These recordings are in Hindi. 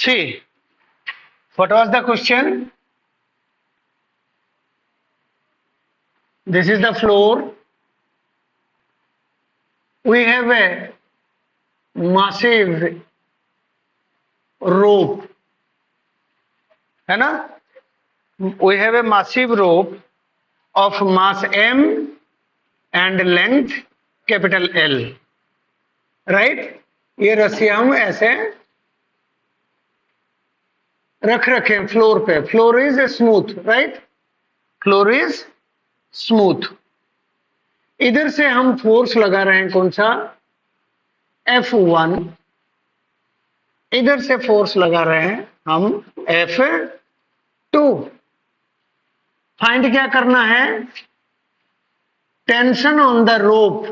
See, what was the question? This is the floor. We have a massive rope, है ना? We have a massive rope of mass m and length capital L, right? ये रस्सी हम ऐसे रख रखे हैं फ्लोर पे. Floor is smooth, right? Floor is smooth. इधर से हम फोर्स लगा रहे हैं कौन सा? F1. इधर से फोर्स लगा रहे हैं हम F2. फाइंड क्या करना है? Tension on the rope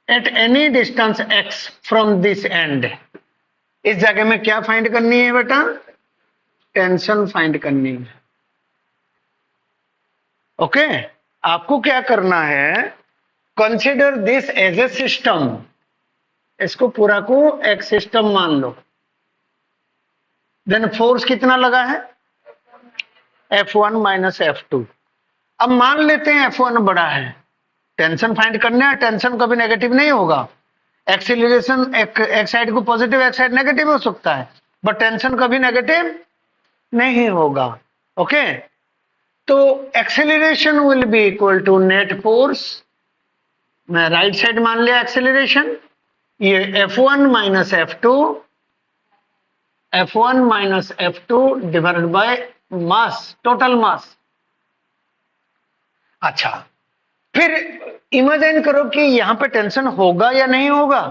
at any distance x from this and. इस जगह में क्या फाइंड करनी है बेटा? टेंशन फाइंड करनी है. ओके, आपको क्या करना है? Consider this as a system. इसको पूरा को एक सिस्टम मान लो. देन फोर्स कितना लगा है? F1 minus F2. अब मान लेते हैं F1 बड़ा है. टेंशन फाइंड करना है. टेंशन कभी नेगेटिव नहीं होगा. एक्सीलरेशन एक साइड को पॉजिटिव एक साइड नेगेटिव हो सकता है, बट टेंशन कभी नेगेटिव नहीं होगा. ओके, तो acceleration will be equal to net force. मैं राइट साइड मान लिया एक्सेलरेशन. ये F1 minus F2, F1 minus F2 divided by mass, total mass. अच्छा, फिर इमेजिन करो कि यहां पे टेंशन होगा या नहीं होगा.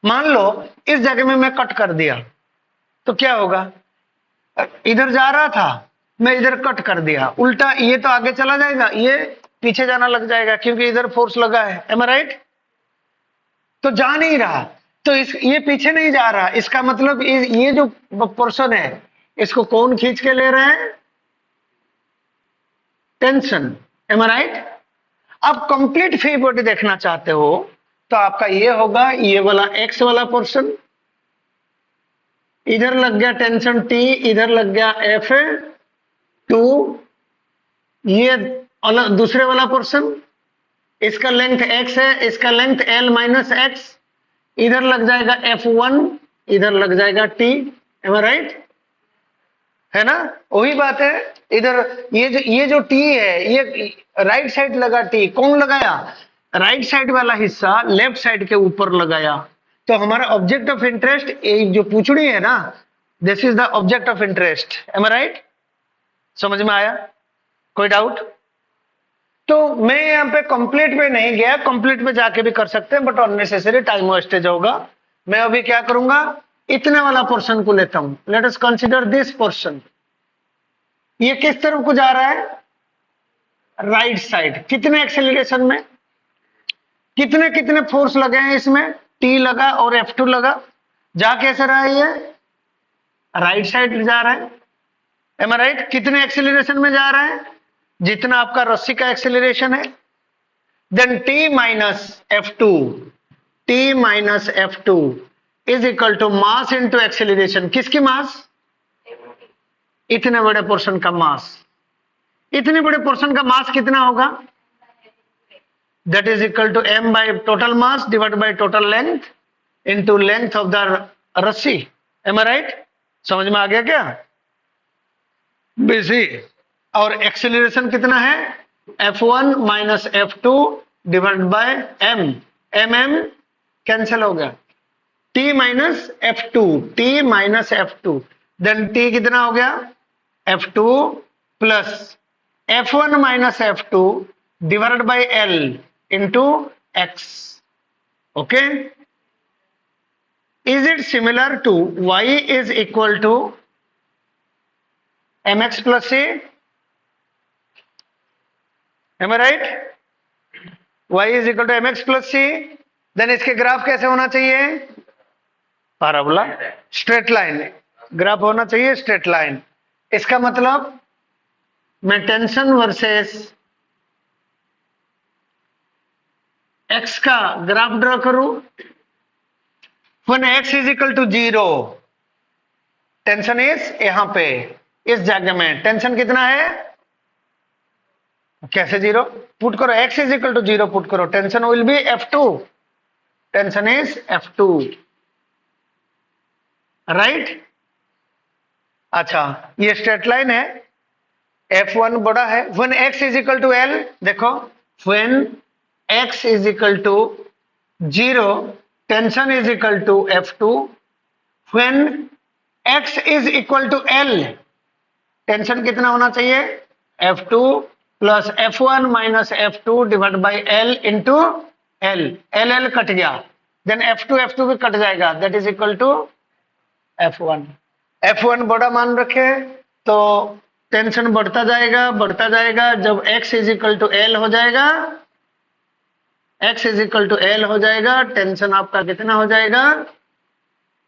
मान लो इस जगह में मैं कट कर दिया तो क्या होगा? इधर जा रहा था, मैं इधर कट कर दिया, उल्टा ये तो आगे चला जाएगा, ये पीछे जाना लग जाएगा क्योंकि इधर फोर्स लगा है. M I right? तो जा नहीं रहा, तो ये पीछे नहीं जा रहा. इसका मतलब ये जो पोर्शन है इसको कौन खींच के ले रहे हैं? टेंशन. M I right? अब कंप्लीट फ्री बॉडी देखना चाहते हो तो आपका ये होगा, ये वाला एक्स वाला पोर्शन, इधर लग गया टेंशन T, इधर लग गया F2, ये दूसरे वाला पोर्शन, इसका लेंथ x है, इसका लेंथ L माइनस x, इधर लग जाएगा F1, इधर लग जाएगा T. M I right? है ना? वही बात है. इधर ये जो T है, ये राइट साइड लगा T. कौन लगाया? राइट साइड वाला हिस्सा लेफ्ट साइड के ऊपर लगाया. तो हमारा ऑब्जेक्ट ऑफ इंटरेस्ट जो पूछड़ी है ना, this is the object of interest. Am I right? समझ में आया? कोई डाउट? तो मैं यहाँ पे कंप्लीट पे नहीं गया, कंप्लीट पे जाके भी कर सकते हैं, बट अननेसेसरी टाइम वेस्टेज होगा. मैं अभी क्या करूंगा? इतने वाला पोर्शन को लेता हूं. Let us consider this portion. ये किस तरफ को जा रहा है? Right side. कितने एक्सेलरेशन में? कितने कितने फोर्स लगे हैं इसमें? T लगा और F2 लगा. जा कैसे रहा है? ये राइट साइड जा रहा है. M I right? कितने एक्सेलरेशन में जा रहा है? जितना आपका रस्सी का एक्सेलरेशन है. Then T minus F2, T minus F2 is equal to mass into acceleration. किसकी मास? इतने बड़े पोर्शन का मास. इतने बड़े पोर्शन का मास कितना होगा? That is equal to m by total mass divided by total length into length of the रस्सी. Am I right? समझ में आ गया क्या? BC. और एक्सेलरेशन कितना है? F1 minus F2 divide by m. mm cancel हो गया. T minus F2, T minus F2. Then T कितना हो गया? F2 plus F1 minus F2 divide by L into x. Okay, is it similar to y is equal to mx plus c? Am I right? y is equal to mx plus c. then इसके ग्राफ कैसे होना चाहिए? पैराबोला, स्ट्रेट लाइन ग्राफ होना चाहिए, स्ट्रेट लाइन. इसका मतलब मैं टेंशन वर्सेस x का ग्राफ ड्रॉ करूं. when x is equal to 0, tension is यहां पे इस जगह में टेंशन कितना है, कैसे जीरो पुट करो, x is equal to zero put करो, tension will be F2, tension is F2, right. अच्छा ये स्ट्रेट लाइन है, F1 बड़ा है, when x is equal to L, देखो when x is equal to zero tension is equal to F2, when x is equal to L tension कितना होना चाहिए, F2 plus F1 minus F2 divide by L into L, L cut गया, देन F2 भी कट जाएगा, that is equal to F1। F1 बड़ा मान रखे तो टेंशन बढ़ता जाएगा, जब x is equal to L हो जाएगा, x is equal to L हो जाएगा, टेंशन आपका कितना हो जाएगा,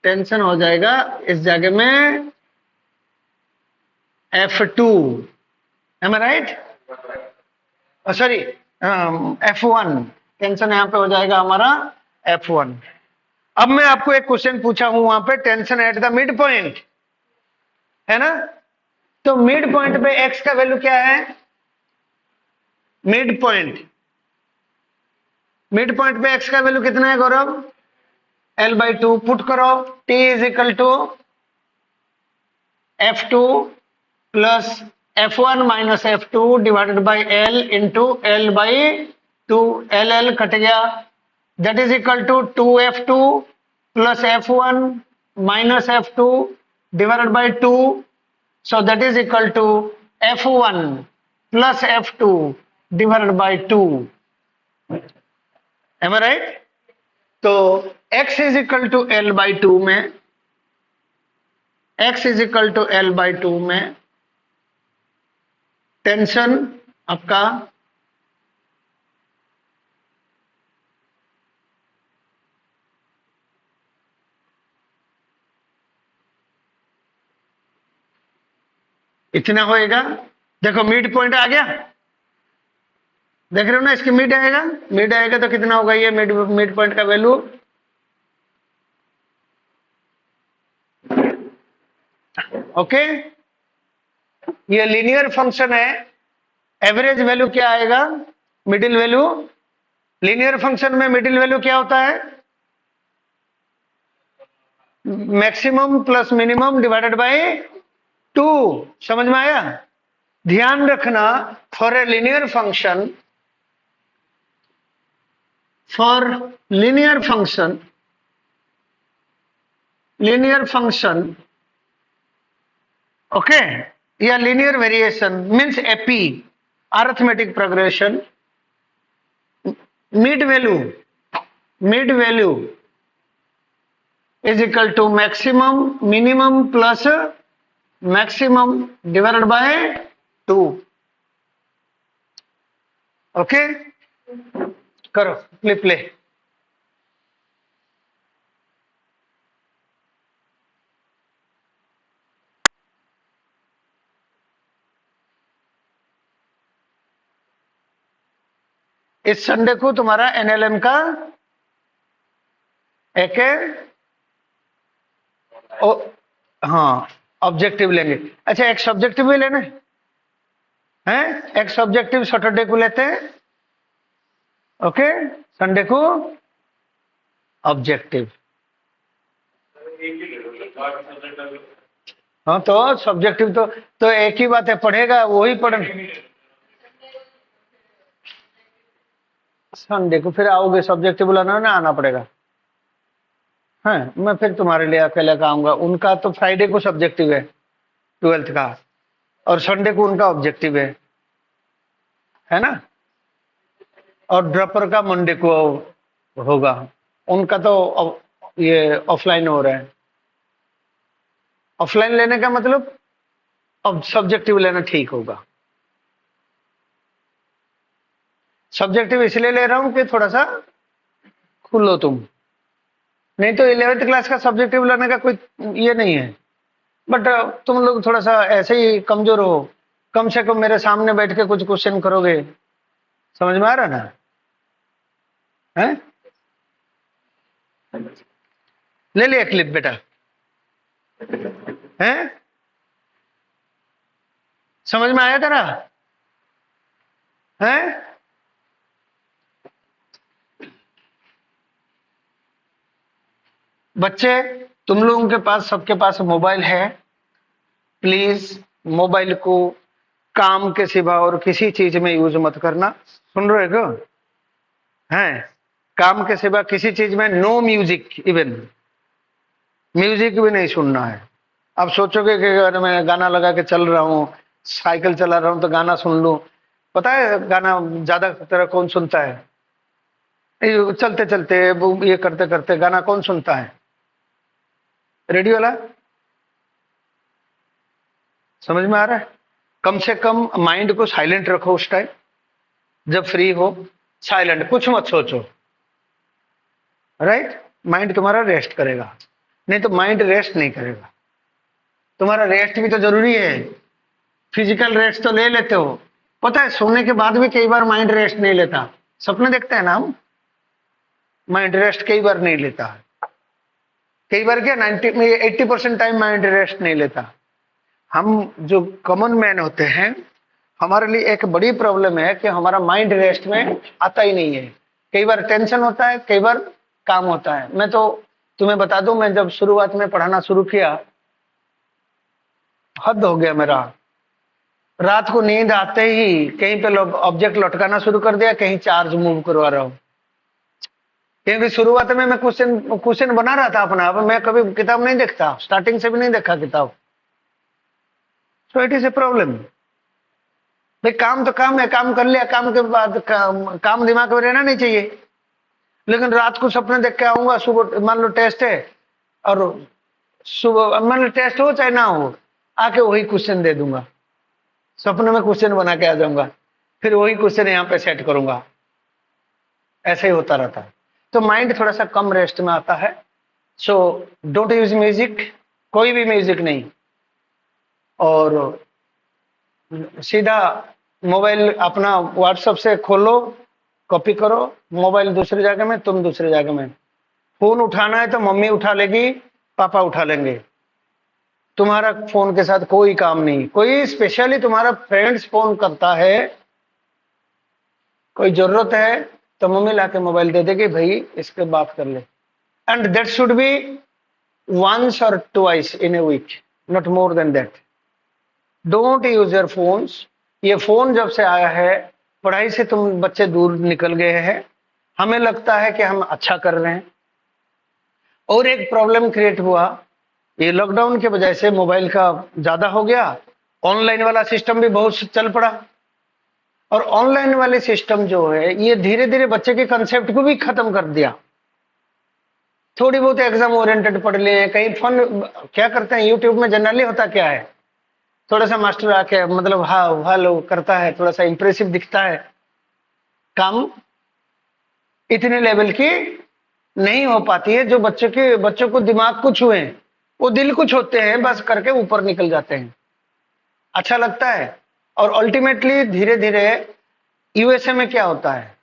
टेंशन हो जाएगा इस जगह में F2, am I right? Sorry F1, tension यहां पे हो जाएगा हमारा F1। अब मैं आपको एक क्वेश्चन पूछा हूं वहां पे, tension at the mid point है ना, तो मिड पॉइंट पे x का वैल्यू क्या है, मिड पॉइंट पे x का वैल्यू कितना है गौरव, L/2 पुट करो, t is equal to F2 plus F1 minus F2 divided by L into L/2, L cut गया, that is equal to 2F2 plus F1 minus F2 divided by 2, so that is equal to F1 plus F2 divided by 2, am I right. तो x is equal to L/2 में, x is equal to L/2 में टेंशन आपका इतना होएगा, देखो मिड पॉइंट आ गया, देख रहे हो ना, इसकी मिड आएगा तो कितना होगा ये मिड पॉइंट का वैल्यू, ओके। ये लीनियर फंक्शन है, एवरेज वैल्यू क्या आएगा, मिडिल वैल्यू, लीनियर फंक्शन में मिडिल वैल्यू क्या होता है, maximum plus minimum divided by 2, समझ में आया। ध्यान रखना for a linear function, linear function okay, या linear variation means AP, arithmetic progression, mid value is equal to maximum minimum plus maximum divided by 2, okay. करो क्लिप प्ले, इस संडे को तुम्हारा एनएलएम का एक हाँ ऑब्जेक्टिव लेंगे। अच्छा एक सब्जेक्टिव भी लेना है, एक सब्जेक्टिव सैटरडे को लेते हैं, ओके, संडे को ऑब्जेक्टिव। हाँ तो सब्जेक्टिव तो एक ही बात है, पढ़ेगा वही पढ़ेगा, संडे को फिर आओगे सब्जेक्टिव बुलाना ना, आना पड़ेगा, हाँ मैं फिर तुम्हारे लिए अकेले का आऊंगा। उनका तो फ्राइडे को सब्जेक्टिव है 12th का, और संडे को उनका ऑब्जेक्टिव है ना, और ड्रॉपर का मंडे को होगा, उनका तो ये ऑफलाइन हो रहा है। ऑफलाइन लेने का मतलब अब सब्जेक्टिव लेना ठीक होगा, सब्जेक्टिव इसलिए ले रहा हूं कि थोड़ा सा खुलो तुम, नहीं तो 11th क्लास का सब्जेक्टिव लेने का कोई ये नहीं है, बट तुम लोग थोड़ा सा ऐसे ही कमजोर हो, कम से कम मेरे सामने बैठ के कुछ क्वेश्चन करोगे, समझ में आ रहा ना है। ले लिया क्लिप बेटा हैं? समझ में आया तेरा? हैं? बच्चे, तुम लोगों के पास, सबके पास मोबाइल है। प्लीज मोबाइल को काम के सिवा और किसी चीज में यूज मत करना। सुन रहे हो? हैं? काम के सिवा किसी चीज में नो म्यूजिक, इवन म्यूजिक भी नहीं सुनना है। अब सोचोगे कि अगर मैं गाना लगा के चल रहा हूँ, साइकिल चला रहा हूँ तो गाना सुन लूं। पता है गाना ज्यादा तरह कौन सुनता है? ये चलते चलते, ये करते करते गाना कौन सुनता है? रेडियो वाला। समझ में आ रहा है? कम से कम माइंड को साइलेंट रखो उस टाइम, जब फ्री हो साइलेंट, कुछ मत सोचो। राइट? माइंड तुम्हारा रेस्ट करेगा, नहीं तो माइंड रेस्ट नहीं करेगा। तुम्हारा रेस्ट भी तो जरूरी है। फिजिकल रेस्ट तो ले लेते हो, पता है सोने के बाद भी कई बार माइंड रेस्ट नहीं लेता। सपने देखते हैं ना हम, माइंड रेस्ट कई बार नहीं लेता। कई बार क्या 80% टाइम माइंड रेस्ट नहीं लेता। हम जो कॉमन मैन होते हैं, हमारे लिए एक बड़ी प्रॉब्लम है कि हमारा माइंड रेस्ट में आता ही नहीं है। कई बार टेंशन होता है, कई बार काम होता है। मैं तो तुम्हें बता दूं, मैं जब शुरुआत में पढ़ाना शुरू किया, हद हो गया मेरा। रात को नींद आते ही कहीं पे ऑब्जेक्ट लटकाना शुरू कर दिया, कहीं चार्ज मूव करवा रहा हूं। क्योंकि शुरुआत में मैं क्वेश्चन क्वेश्चन बना रहा था अपना। अब मैं कभी किताब नहीं देखता, स्टार्टिंग से भी नहीं देखा किताब। So it is a problem. भाई काम तो काम है, काम कर लिया, काम के बाद काम दिमाग में रहना नहीं चाहिए। लेकिन रात को सपने देख के आऊंगा, सुबह मान लो टेस्ट है, और सुबह मान लो टेस्ट हो चाहे ना हो, आके वही क्वेश्चन दे दूंगा। सपने में क्वेश्चन बना के आ जाऊंगा, फिर वही क्वेश्चन यहाँ पे सेट करूंगा। ऐसे ही होता रहता है। तो माइंड थोड़ा सा कम रेस्ट में आता है। सो डोंट यूज म्यूजिक, कोई भी म्यूजिक नहीं। और सीधा मोबाइल अपना व्हाट्सएप से खोलो, कॉपी करो, मोबाइल दूसरी जगह में, तुम दूसरी जगह में। फोन उठाना है तो मम्मी उठा लेगी, पापा उठा लेंगे। तुम्हारा फोन के साथ कोई काम नहीं। कोई स्पेशली तुम्हारा फ्रेंड्स फोन करता है, कोई जरूरत है, तो मम्मी लाके मोबाइल दे देगी, भाई इसके बात कर ले। And that should be once or twice in a week, not more than that. Don't use your phones. ये फोन जब से आया है, पढ़ाई से तुम बच्चे दूर निकल गए हैं। हमें लगता है कि हम अच्छा कर रहे हैं। और एक प्रॉब्लम क्रिएट हुआ, ये लॉकडाउन के वजह से मोबाइल का ज्यादा हो गया। ऑनलाइन वाला सिस्टम भी बहुत चल पड़ा। और ऑनलाइन वाले सिस्टम जो है, ये धीरे धीरे बच्चे के कंसेप्ट को भी खत्म कर दिया। थोड़ी बहुत एग्जाम ओरिएंटेड पढ़ लिए, कहीं फन क्या करते हैं यूट्यूब में। जनरली होता क्या है, थोड़ा सा मास्टर आके मतलब हाँ हेलो करता है, थोड़ा सा इंप्रेसिव दिखता है। काम इतने लेवल की नहीं हो पाती है जो बच्चों को दिमाग को छुए। वो दिल को छूते हैं, बस करके ऊपर निकल जाते हैं, अच्छा लगता है। और अल्टीमेटली धीरे धीरे यूएसए में क्या होता है,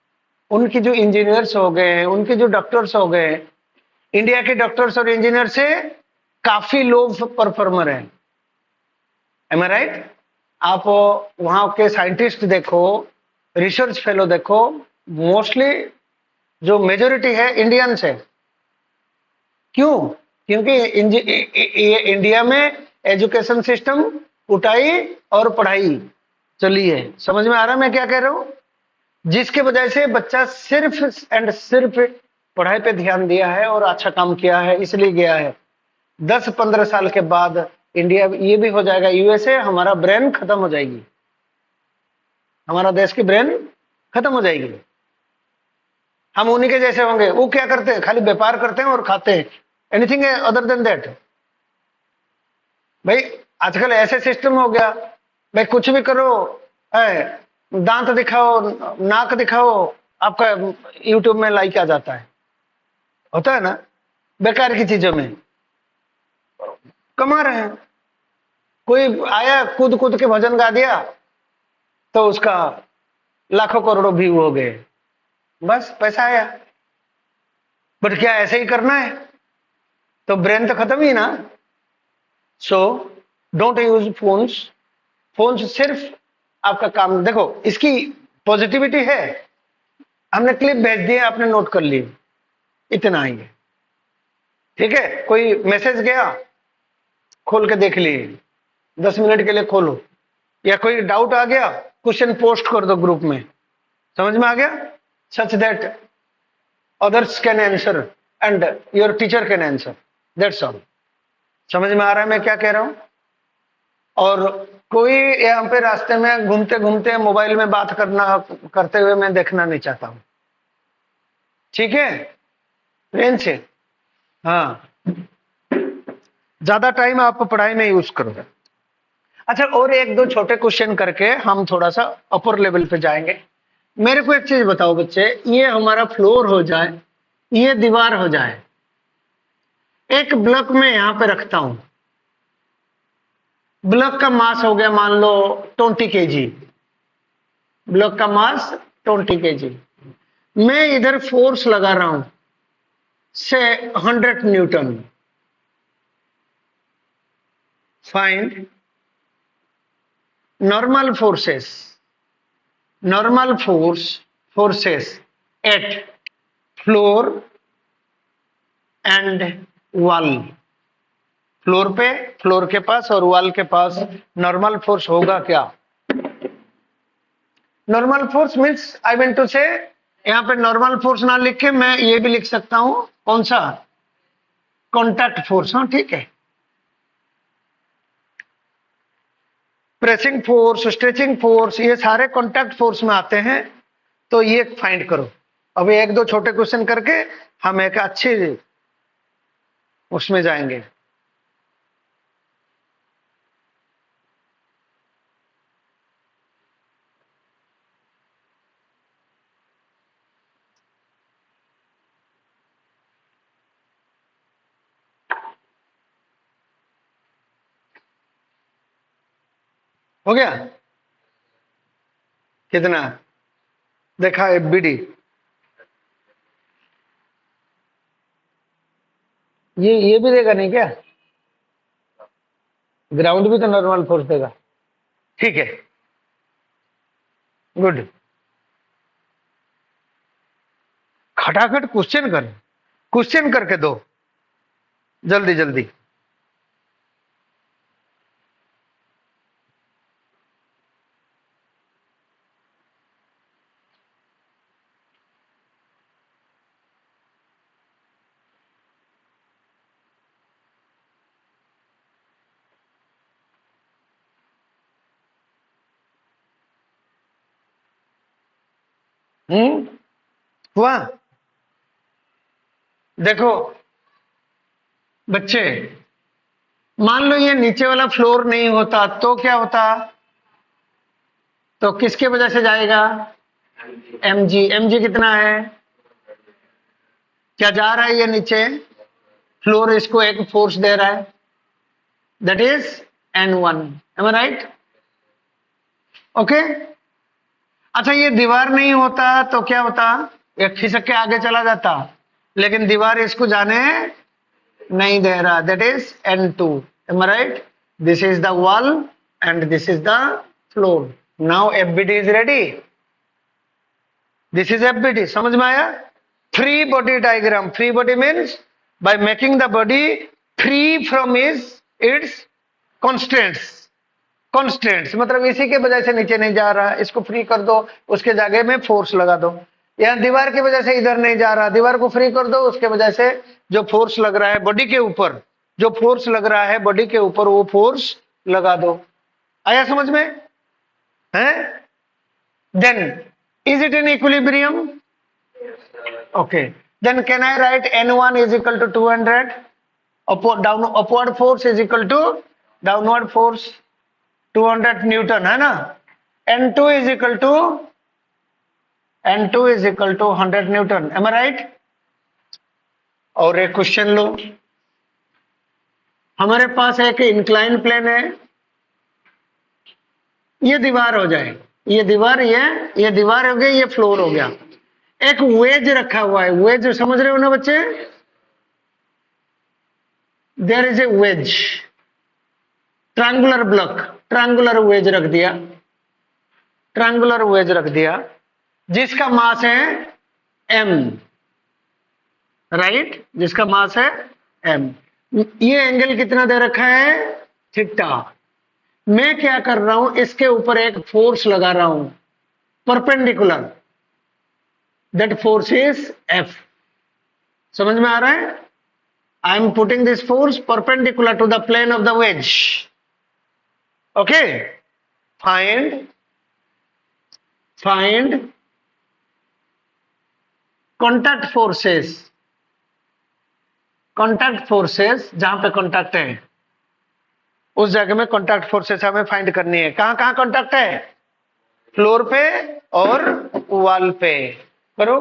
उनकी जो इंजीनियर्स हो गए, उनके जो डॉक्टर्स हो गए, इंडिया के डॉक्टर्स और इंजीनियर से काफी लो परफॉर्मर है। M I right? आप वहां के साइंटिस्ट देखो, रिसर्च फेलो देखो, मोस्टली जो मेजोरिटी है इंडियंस है। क्यों? क्योंकि ये इंडिया में एजुकेशन सिस्टम उठाई और पढ़ाई चली है। समझ में आ रहा है मैं क्या कह रहा हूं? जिसके वजह से बच्चा सिर्फ एंड सिर्फ पढ़ाई पे ध्यान दिया है और अच्छा काम किया है, इसलिए गया है। 10-15 साल के बाद इंडिया ये भी हो जाएगा यूएसए, हमारा ब्रेन खत्म हो जाएगी, हमारा देश की ब्रेन खत्म हो जाएगी। हम उन्हीं के जैसे होंगे। वो क्या करते हैं, खाली व्यापार करते हैं और खाते हैं, एनीथिंग अदर देन दैट। भाई आजकल ऐसे सिस्टम हो गया, भाई कुछ भी करो, दांत दिखाओ, नाक दिखाओ, आपका यूट्यूब में लाइक आ जाता है। होता है ना, बेकार की चीजों में कमा रहे हैं। कोई आया कूद कूद के भजन गा दिया तो उसका लाखों करोड़ों व्यू हो गए, बस पैसा आया। बट क्या ऐसे ही करना है? तो ब्रेन तो खत्म ही ना। So don't use phones. Phones सिर्फ आपका काम, देखो इसकी पॉजिटिविटी है, हमने क्लिप भेज दिए, आपने नोट कर लिए, इतना ही है। ठीक है, कोई मैसेज गया, खोल के देख लिए, 10 मिनट के लिए खोलो, या कोई डाउट आ गया, क्वेश्चन पोस्ट कर दो ग्रुप में, समझ में आ गया, such that others can answer and your teacher can answer, that's all. समझ में आ रहा है मैं क्या कह रहा हूं? और कोई यहाँ पे रास्ते में घूमते घूमते मोबाइल में बात करते हुए मैं देखना नहीं चाहता हूं। ठीक है, ट्रेन से, हाँ, ज्यादा टाइम आप पढ़ाई में यूज करो। अच्छा, और एक दो छोटे क्वेश्चन करके हम थोड़ा सा अपर लेवल पे जाएंगे। मेरे को एक चीज बताओ बच्चे, ये हमारा फ्लोर हो जाए, ये दीवार हो जाए, एक ब्लॉक में यहां पे रखता हूं, ब्लॉक का मास हो गया मान लो 20 kg, ब्लॉक का मास 20 kg, मैं इधर फोर्स लगा रहा हूं से 100 Newton. Find normal forces at floor and wall। Floor पे, फ्लोर के पास और वॉल के पास नॉर्मल फोर्स होगा क्या? Normal force means I want to say, यहां पे नॉर्मल फोर्स ना लिख के मैं ये भी लिख सकता हूं, कौन सा? Contact force. हाँ ठीक है, प्रेसिंग फोर्स, स्ट्रेचिंग फोर्स, ये सारे कॉन्टैक्ट फोर्स में आते हैं, तो ये फाइंड करो। अभी एक दो छोटे क्वेश्चन करके हम एक अच्छी उसमें जाएंगे। हो गया? कितना देखा एफबीडी? ये भी देगा नहीं क्या? ग्राउंड भी तो नॉर्मल फोर्स देगा। ठीक है, गुड। खटाखट क्वेश्चन कर, क्वेश्चन करके दो जल्दी जल्दी। हुआ? देखो बच्चे, मान लो ये नीचे वाला फ्लोर नहीं होता तो क्या होता? तो किसके वजह से जाएगा? mg। mg कितना है? क्या जा रहा है ये नीचे? फ्लोर इसको एक फोर्स दे रहा है, that is n1। Am I right? Okay. अच्छा, ये दीवार नहीं होता तो क्या होता? ये खिसक के आगे चला जाता, लेकिन दीवार इसको जाने नहीं दे रहा, that is n2। Am I right? This is the wall and this is the floor. Now FBD is ready. This is FBD, समझ में आया? Free body diagram. Free body means by making the body free from its constants. Constants मतलब इसी के वजह से नीचे नहीं जा रहा, इसको फ्री कर दो, उसके जगह में फोर्स लगा दो। यहाँ दीवार की वजह से इधर नहीं जा रहा, दीवार को फ्री कर दो, उसके वजह से जो फोर्स लग रहा है बॉडी के ऊपर, जो फोर्स लग रहा है बॉडी के ऊपर, वो फोर्स लगा दो। आया समझ में? है? Then is it in equilibrium? Okay, then can I write n1 is equal to 200, upward force is equal to downward force 200 newton, है ना? n2 is equal to 100 newton. Am I right? और एक क्वेश्चन लो, हमारे पास एक इंक्लाइन प्लेन है, ये दीवार हो जाए, ये दीवार, ये दीवार हो गई, ये फ्लोर हो गया। एक वेज रखा हुआ है, वेज समझ रहे हो ना बच्चे? There is a wedge, triangular block, triangular wedge रख दिया, ट्रायंगुलर वेज रख दिया जिसका मास है m, राइट, जिसका मास है m। ये एंगल कितना दे रखा है, थीटा। मैं क्या कर रहा हूं, इसके ऊपर एक फोर्स लगा रहा हूं perpendicular, that force is F। समझ में आ रहा है? I am putting this force perpendicular to the plane of the wedge. Okay, find contact forces, contact forces जहां पे कॉन्टैक्ट है उस जगह में कॉन्टैक्ट फोर्सेस हमें फाइंड करनी है। कहां कहां कॉन्टैक्ट है, फ्लोर पे और वॉल पे। करो।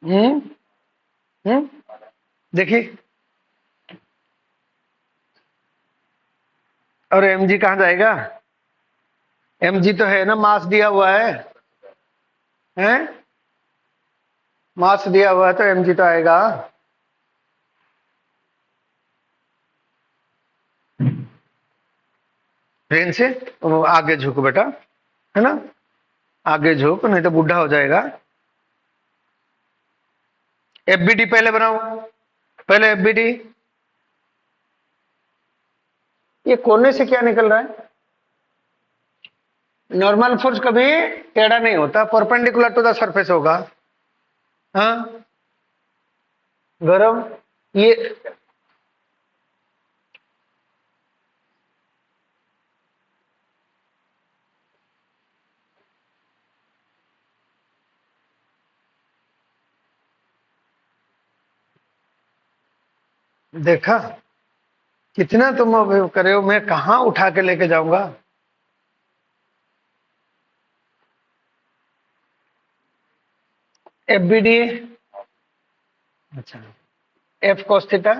हम्म देखिए, और mg कहां जाएगा, mg तो है ना, मास दिया हुआ है? मास दिया हुआ है तो mg तो आएगा। ट्रेन से वो आगे झुक बेटा, है ना, आगे झुक, नहीं तो बुढ़ा हो जाएगा। एफबीडी पहले बनाओ, पहले एफबीडी। ये कोने से क्या निकल रहा है, नॉर्मल फोर्स कभी टेढ़ा नहीं होता, परपेंडिकुलर टू द सरफेस होगा। हाँ, गरम। ये देखा कितना तुम अब करे हो, मैं कहां उठा के लेके जाऊंगा। एफबीडी, अच्छा, एफ cos थीटा,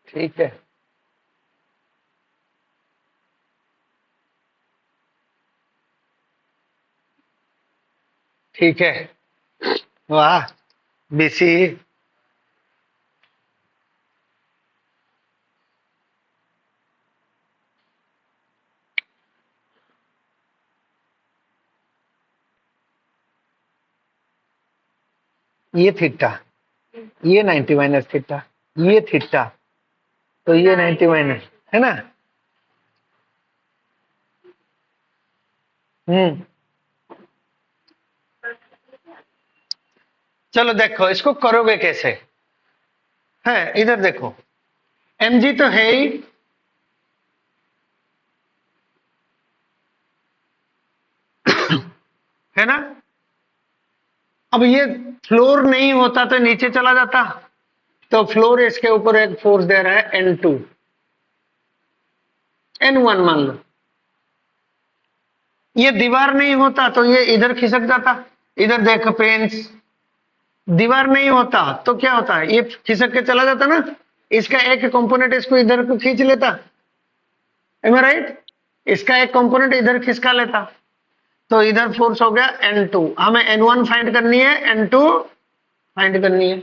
ठीक है। ठीक है, वाह बीसी। ये थीटा, ये 90 माइनस थीटा, ये थीटा, तो ये 90 माइनस, है ना। हम्म चलो देखो इसको करोगे कैसे, है इधर देखो, mg तो है ही, है ना। अब ये फ्लोर नहीं होता तो नीचे चला जाता, तो फ्लोर इसके ऊपर एक फोर्स दे रहा है N2, N1 मान लो। ये दीवार नहीं होता तो ये इधर खिसक जाता, इधर देख पेंस, दीवार नहीं होता तो क्या होता है, ये खिसक के चला जाता ना, इसका एक कंपोनेंट इसको इधर को खींच लेता, एम आई राइट, इसका एक कंपोनेंट इधर खिसका लेता, तो इधर फोर्स हो गया N2। हमें N1 फाइंड करनी है, N2 फाइंड करनी है,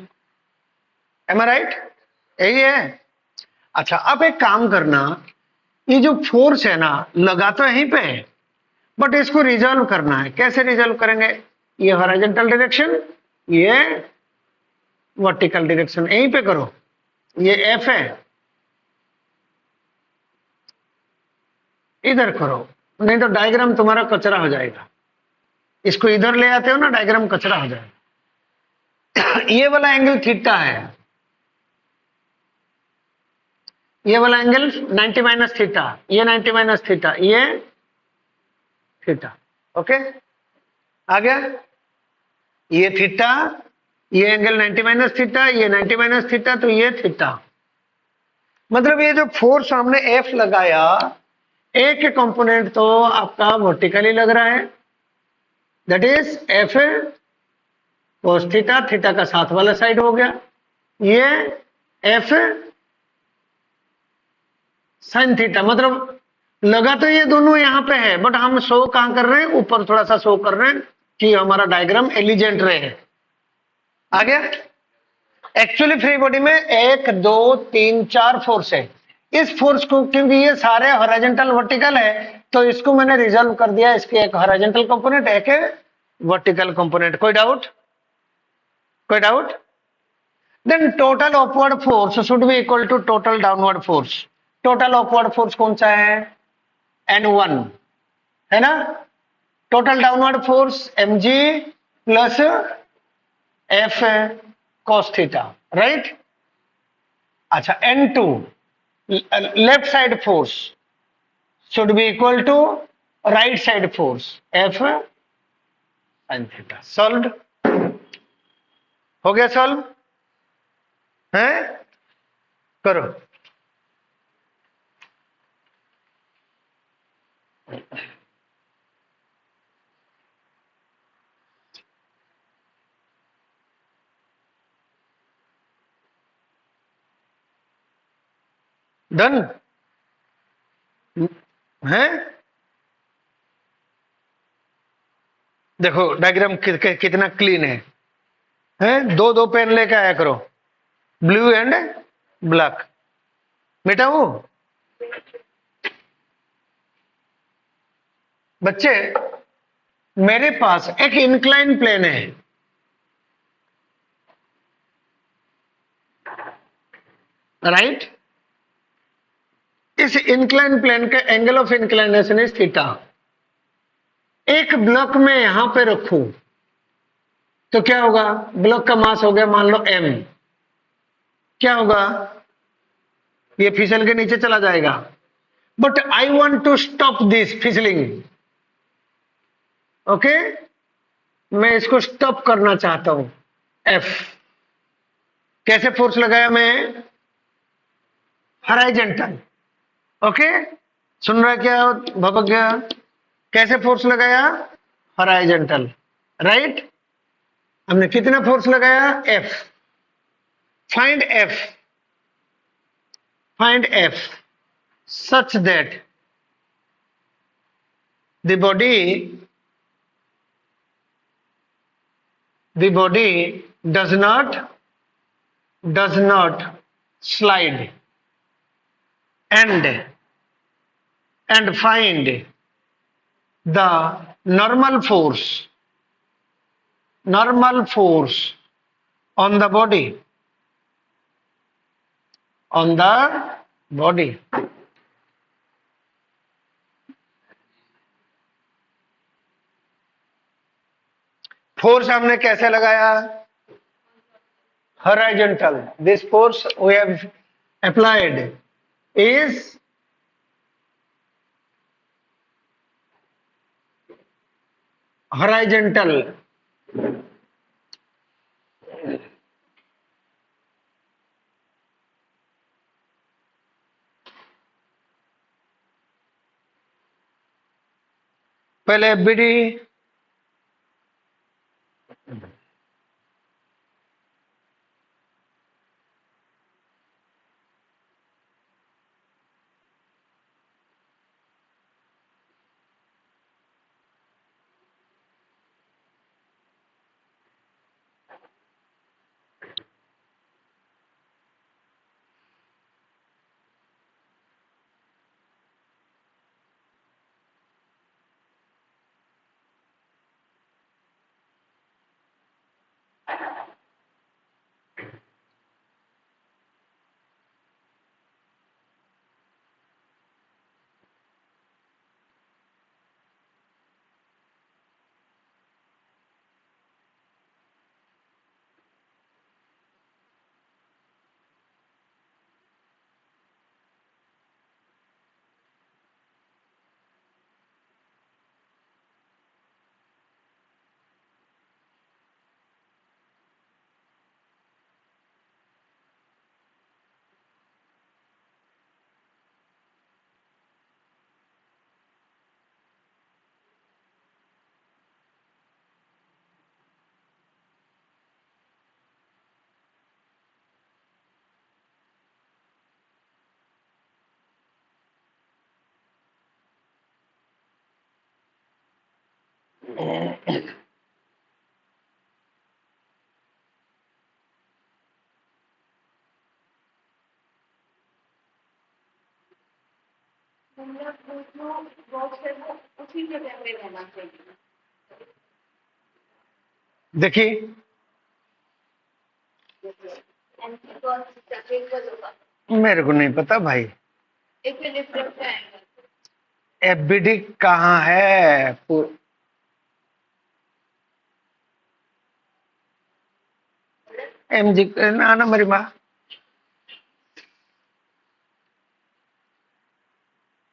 एम आई राइट, यही है। अच्छा अब एक काम करना, ये जो फोर्स है ना लगा तो यहीं पे है, बट इसको रिजॉल्व करना है। कैसे रिजॉल्व करेंगे, ये हॉरिजॉन्टल डायरेक्शन, ये वर्टिकल डायरेक्शन, यहीं पे करो। ये एफ है, इधर करो, नहीं तो डायग्राम तुम्हारा कचरा हो जाएगा। इसको इधर ले आते हो ना, डायग्राम कचरा हो जाएगा। ये वाला एंगल थीटा है, ये वाला एंगल 90 माइनस थीटा, ये 90 माइनस थीटा, ये थीटा। ओके, आ गया? ये थीटा, ये एंगल 90 माइनस थीटा, ये 90 माइनस थीटा, तो ये थीटा। मतलब ये जो फोर्स हमने एफ लगाया, एक कंपोनेंट तो आपका वर्टिकली लग रहा है, that is F cos theta, theta का साथ वाला साइड हो गया, ये एफ साइन थीटा। मतलब लगा तो ये दोनों यहां पे है, बट हम शो कहां कर रहे हैं, ऊपर थोड़ा सा शो कर रहे हैं कि हमारा डायग्राम एलिजेंट रहे। आ गया? एक्चुअली फ्री बॉडी में 1 2 3 4 फोर्स है। इस फोर्स को, क्योंकि ये सारे हॉरिजॉन्टल वर्टिकल है, तो इसको मैंने रिजॉल्व कर दिया, इसके एक हॉरिजॉन्टल कंपोनेंट, एक वर्टिकल कंपोनेंट। कोई डाउट? कोई doubt? Then total upward force should be equal to total downward force. Total upward force कौन सा है? N1 है ना? Total downward force mg plus F cos theta, right? अच्छा, N2 left side force should be equal to right side force F sin theta. Solved? हो गया सॉल्व? है? करो। डन है? देखो डायग्राम कितना क्लीन है, हैं? दो दो पेन लेके आया करो, ब्लू एंड ब्लैक। मिटाऊ बच्चे, मेरे पास एक इंक्लाइन प्लेन है, राइट? इस इंक्लाइन प्लेन का angle of inclination is theta. एक ब्लॉक में यहां पे रखूं तो क्या होगा? ब्लॉक का मास हो गया मान लो m, क्या होगा? ये फिसल के नीचे चला जाएगा। But I want to stop this फिसलिंग। ओके, मैं इसको स्टॉप करना चाहता हूं। F कैसे फोर्स लगाया मैं? हॉरिजॉन्टल। ओके, सुन रहा क्या भपक गया? कैसे फोर्स लगाया? Horizontal, right? हमने कितना फोर्स लगाया? F। Find F, find F such that the body does not slide, and find the normal force on the body, on the body। Force हमने कैसे लगाया? horizontal। This force we have applied is horizontal। पहले बीडी, देखिए मेरे को नहीं पता भाई, एफबीडी कहाँ है? एमजी ना मेरी माँ,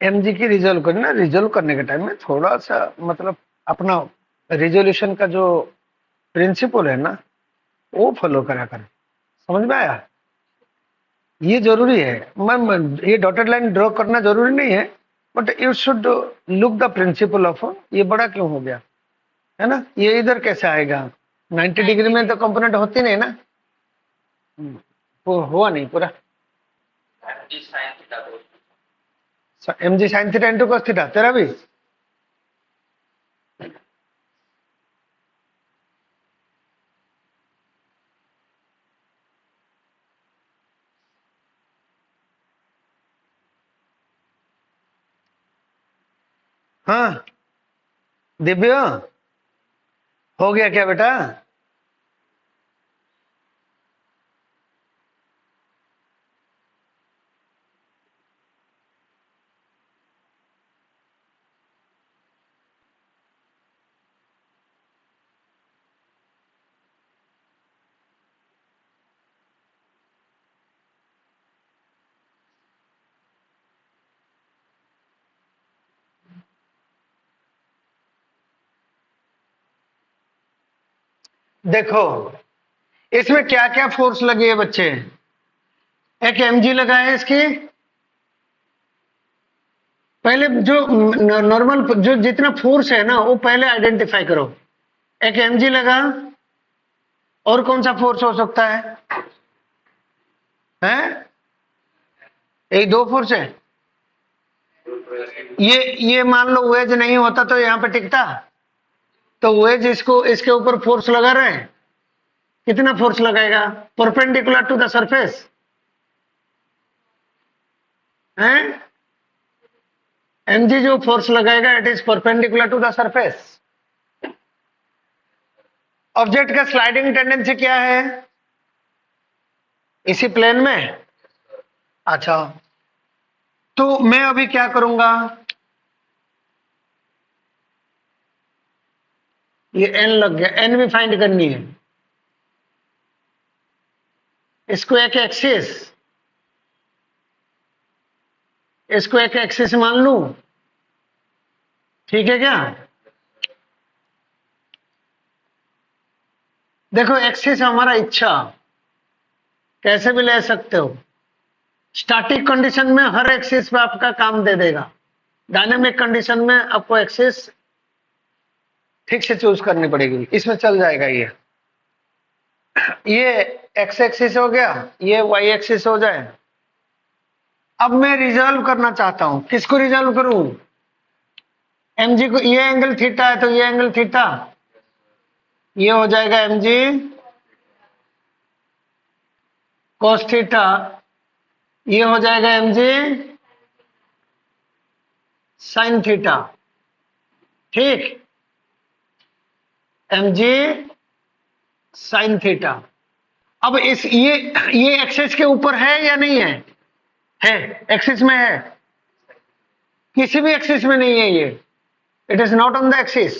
एमजी की रिजोल्व करना, रिजोल्व करने के टाइम में थोड़ा सा मतलब अपना रिजोल्यूशन का जो प्रिंसिपल है ना वो फॉलो करा कर। समझ में आया? ये जरूरी है। ये डॉटेड लाइन ड्रॉ करना जरूरी नहीं है, but you should look the principle of. ये बड़ा क्यों हो गया है ना? ये इधर कैसे आएगा? 90 डिग्री में तो कंपोनेंट होती नहीं ना। वो हुआ नहीं पूरा। M g sine theta into cos theta, तेरा भी हाँ। दिव्य हो गया क्या बेटा? देखो इसमें क्या क्या फोर्स लगी है बच्चे। एक एमजी लगा है इसकी, पहले जो नॉर्मल जो जितना फोर्स है ना वो पहले आइडेंटिफाई करो। एक एमजी लगा, और कौन सा फोर्स हो सकता है? हैं? यही दो फोर्स है। ये मान लो वेज नहीं होता तो यहाँ पे टिकता, तो वेज इसको इसके ऊपर फोर्स लगा रहे हैं। कितना फोर्स लगाएगा? परपेंडिकुलर टू द सरफेस है। एमजी जो फोर्स लगाएगा it is perpendicular to the surface. Object का स्लाइडिंग टेंडेंसी क्या है? इसी प्लेन में। अच्छा, तो मैं अभी क्या करूंगा, ये एन लग गया, एन भी फाइंड करनी है। इसको एक एक्सिस, इसको एक एक्सिस मान लूं, ठीक है क्या? देखो एक्सिस हमारा इच्छा, कैसे भी ले सकते हो। स्टैटिक कंडीशन में हर एक्सिस पे आपका काम दे देगा, डायनेमिक कंडीशन में आपको एक्सिस ठीक से चूज करनी पड़ेगी। इसमें चल जाएगा ये एक्स एक्सिस हो गया, ये वाई एक्सिस हो जाए। अब मैं रिजॉल्व करना चाहता हूं, किसको रिजॉल्व करूं? एमजी को। ये एंगल थीटा है तो ये एंगल थीटा, ये हो जाएगा एमजी कॉस थीटा, ये हो जाएगा एमजी साइन थीटा। ठीक, एमजी साइन थीटा। अब इस ये एक्सिस के ऊपर है या नहीं है? है, एक्सिस में है। किसी भी एक्सिस में नहीं है ये, it is not on the axis.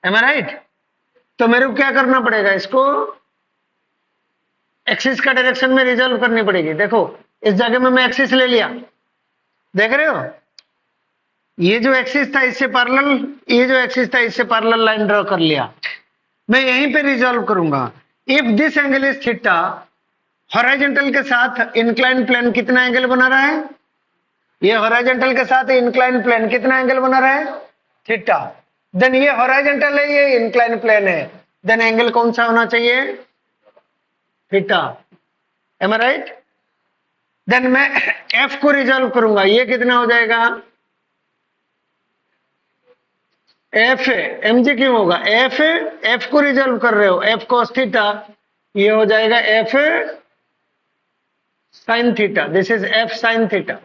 Am I right? तो मेरे को क्या करना पड़ेगा, इसको एक्सिस का डायरेक्शन में रिजॉल्व करनी पड़ेगी। देखो इस जगह में मैं एक्सिस ले लिया, देख रहे हो? ये जो एक्सिस था इससे पैरेलल, ये जो एक्सिस था इससे पैरेलल लाइन ड्रॉ कर लिया। मैं यहीं पे रिजॉल्व करूंगा। If this angle is theta, horizontal के साथ इंक्लाइन प्लेन कितना एंगल बना रहा है? ये हॉरिजॉन्टल के साथ इंक्लाइन प्लेन कितना एंगल बना रहा है? थीटा। देन ये हॉरिजॉन्टल है, ये इंक्लाइन प्लेन है, देन एंगल कौन सा होना चाहिए? Theta. Am I right? Then मैं एफ को रिजॉल्व करूंगा, ये कितना हो जाएगा? एफ एम जी क्यों होगा, एफ एफ को रिजल्व कर रहे हो, एफ कॉस थीटा, ये हो जाएगा F sine theta, this is F sine theta.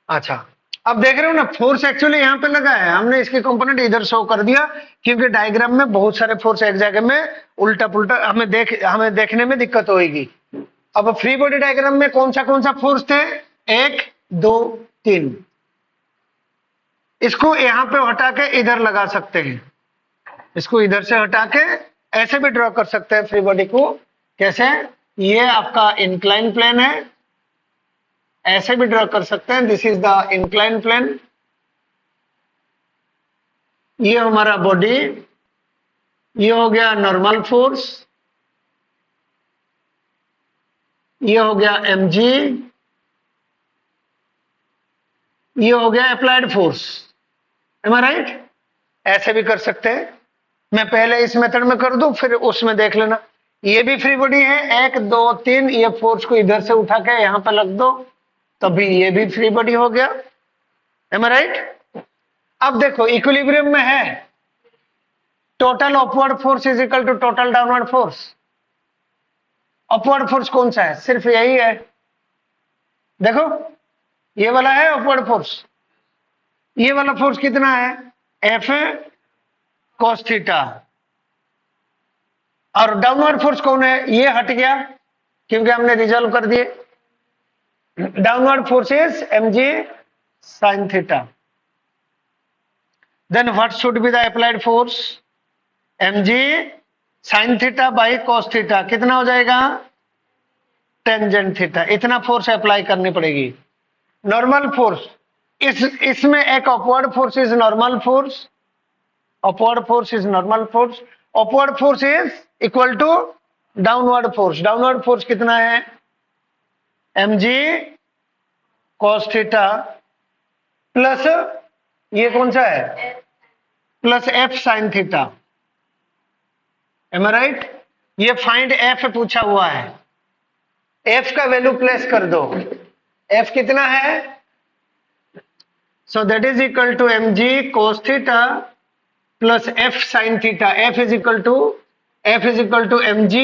अच्छा, अब देख रहे हो ना, फोर्स एक्चुअली यहाँ पे लगा है, हमने इसकी कंपोनेंट इधर शो कर दिया क्योंकि डायग्राम में बहुत सारे फोर्स एक जगह में उल्टा पुल्टा हमें देखने में दिक्कत होगी। अब फ्री बॉडी डायग्राम में कौन सा फोर्स थे, 1 2 3, इसको यहां पे हटा के इधर लगा सकते हैं, इसको इधर से हटा के ऐसे भी ड्रॉ कर सकते हैं फ्री बॉडी को। कैसे, ये आपका इंक्लाइन प्लेन है, ऐसे भी ड्रॉ कर सकते हैं, this is the incline plane, ये हमारा बॉडी, ये हो गया नॉर्मल फोर्स, ये हो गया mg, ये हो गया applied force, M I right. ऐसे भी कर सकते हैं, मैं पहले इस मेथड में कर दूं फिर उसमें देख लेना। ये भी फ्री बॉडी है, 1 2 3, ये फोर्स को इधर से उठा के यहां पर लग दो, तभी ये भी फ्री बॉडी हो गया, एम आई राइट। अब देखो इक्विलिब्रियम में है, total upward force is equal to total downward force. Upward force कौन सा है, सिर्फ यही है, देखो ये वाला है अपवर्ड फोर्स, ये वाला फोर्स कितना है, एफ कॉस थीटा, और डाउनवर्ड फोर्स कौन है, ये हट गया क्योंकि हमने रिजॉल्व कर दिए, downward force is mg sin theta, then what should be the applied force, mg sin theta by cos theta, कितना हो जाएगा, टेंजेंट थीटा, इतना फोर्स अप्लाई करनी पड़ेगी। नॉर्मल फोर्स, इसमें एक upward force is normal force, upward force is normal force, upward force is equal to downward force, downward force कितना है, mg cos थीटा प्लस ये कौन सा है, plus f sin theta, am I right. ये फाइंड f पूछा हुआ है, f का वैल्यू प्लेस कर दो, f कितना है, so that is equal to mg cos theta plus f sin theta, f is equal to mg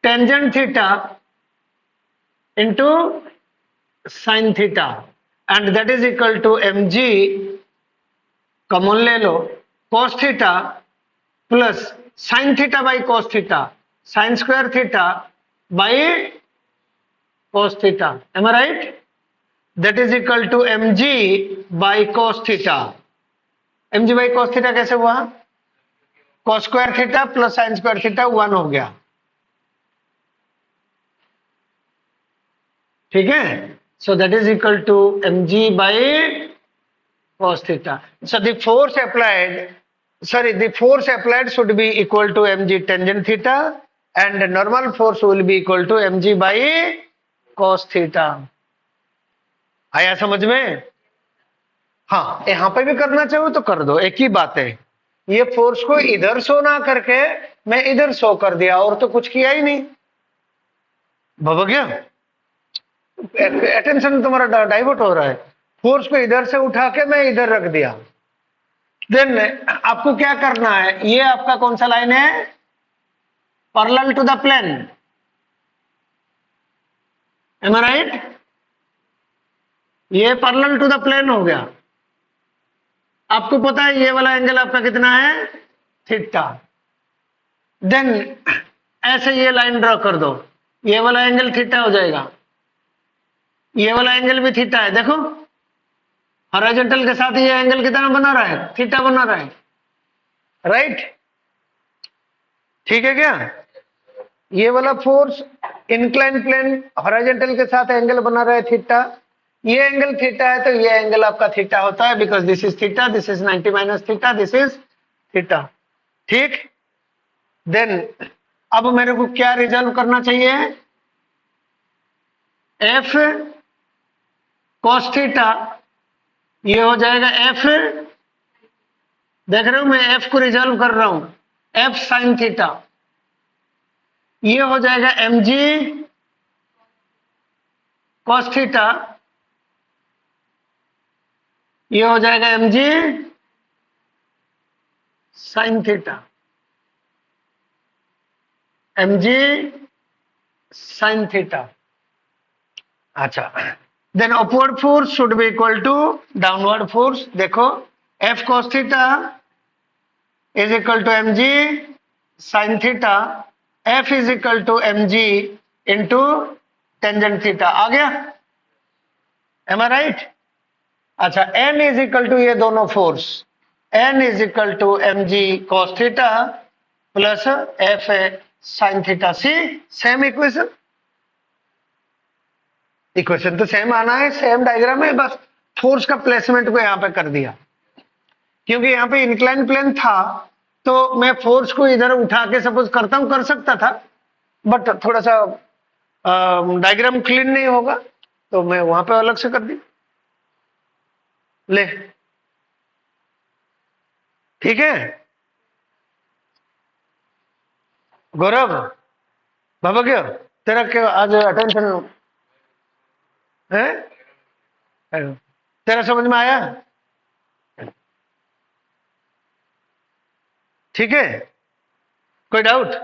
tangent theta into sine theta, and that is equal to mg, common ले लो, cos theta plus sine theta by cos theta, sine square theta by cos theta, am I right, that is equal to mg by cos theta. mg by cos theta कैसे हुआ, cos square theta plus sign square theta 1 हो गया, ठीक है। So that is equal to mg by cos theta. So the force applied should be equal to mg tangent theta, and normal force will be equal to mg by cos theta. आया समझ में, हाँ यहाँ पे भी करना चाहो तो कर दो, एक ही बात है, ये फोर्स को इधर शो ना करके मैं इधर शो कर दिया, और तो कुछ किया ही नहीं, भव गया, अटेंशन तुम्हारा डाइवर्ट हो रहा है, फोर्स को इधर से उठा के मैं इधर रख दिया। देन आपको क्या करना है, ये आपका कौन सा लाइन है, parallel to the plane, am I right, ये पैरेलल टू द प्लेन हो गया। आपको पता है ये वाला एंगल आपका कितना है, थीटा, देन ऐसे ये लाइन ड्रॉ कर दो, ये वाला एंगल थीटा हो जाएगा, ये वाला एंगल भी थीटा है, देखो हॉरिजॉन्टल के साथ ये एंगल कितना बना रहा है, थीटा बना रहा है, राइट, ठीक है क्या, ये वाला फोर्स इंक्लाइन प्लेन हॉरिजॉन्टल के साथ एंगल बना रहा है थीटा, ये एंगल थीटा है तो ये एंगल आपका थीटा होता है, because this is theta, this is 90 minus theta, this is theta, ठीक। देन अब मेरे को क्या रिजल्व करना चाहिए, एफ कॉस थीटा, ये हो जाएगा एफ, देख रहे हो मैं एफ को रिजॉल्व कर रहा हूं, एफ साइन थीटा, ये हो जाएगा mg cos थीटा ये हो जाएगा mg sine theta, mg sine theta. अच्छा, then upward force should be equal to downward force. देखो F cos theta is equal to mg sine theta, F is equal to mg into tangent theta. आ गया? Am I right? अच्छा, n इज इक्वल टू ये दोनों force, n is equal to mg cos theta plus F sine theta. See same equation, equation तो सेम आना है, सेम डायग्राम है, बस फोर्स का प्लेसमेंट को यहां पे कर दिया। क्योंकि यहाँ पे इंक्लाइन प्लेन था तो मैं फोर्स को इधर उठा के सपोज करता हूं, कर सकता था, बट थोड़ा सा डायग्राम क्लीन नहीं होगा तो मैं वहां पे अलग से कर दी। ले, ठीक है गौरव बाबा, क्या तेरा क्या आज अटेंशन है? तेरा समझ में आया? ठीक है, कोई डाउट?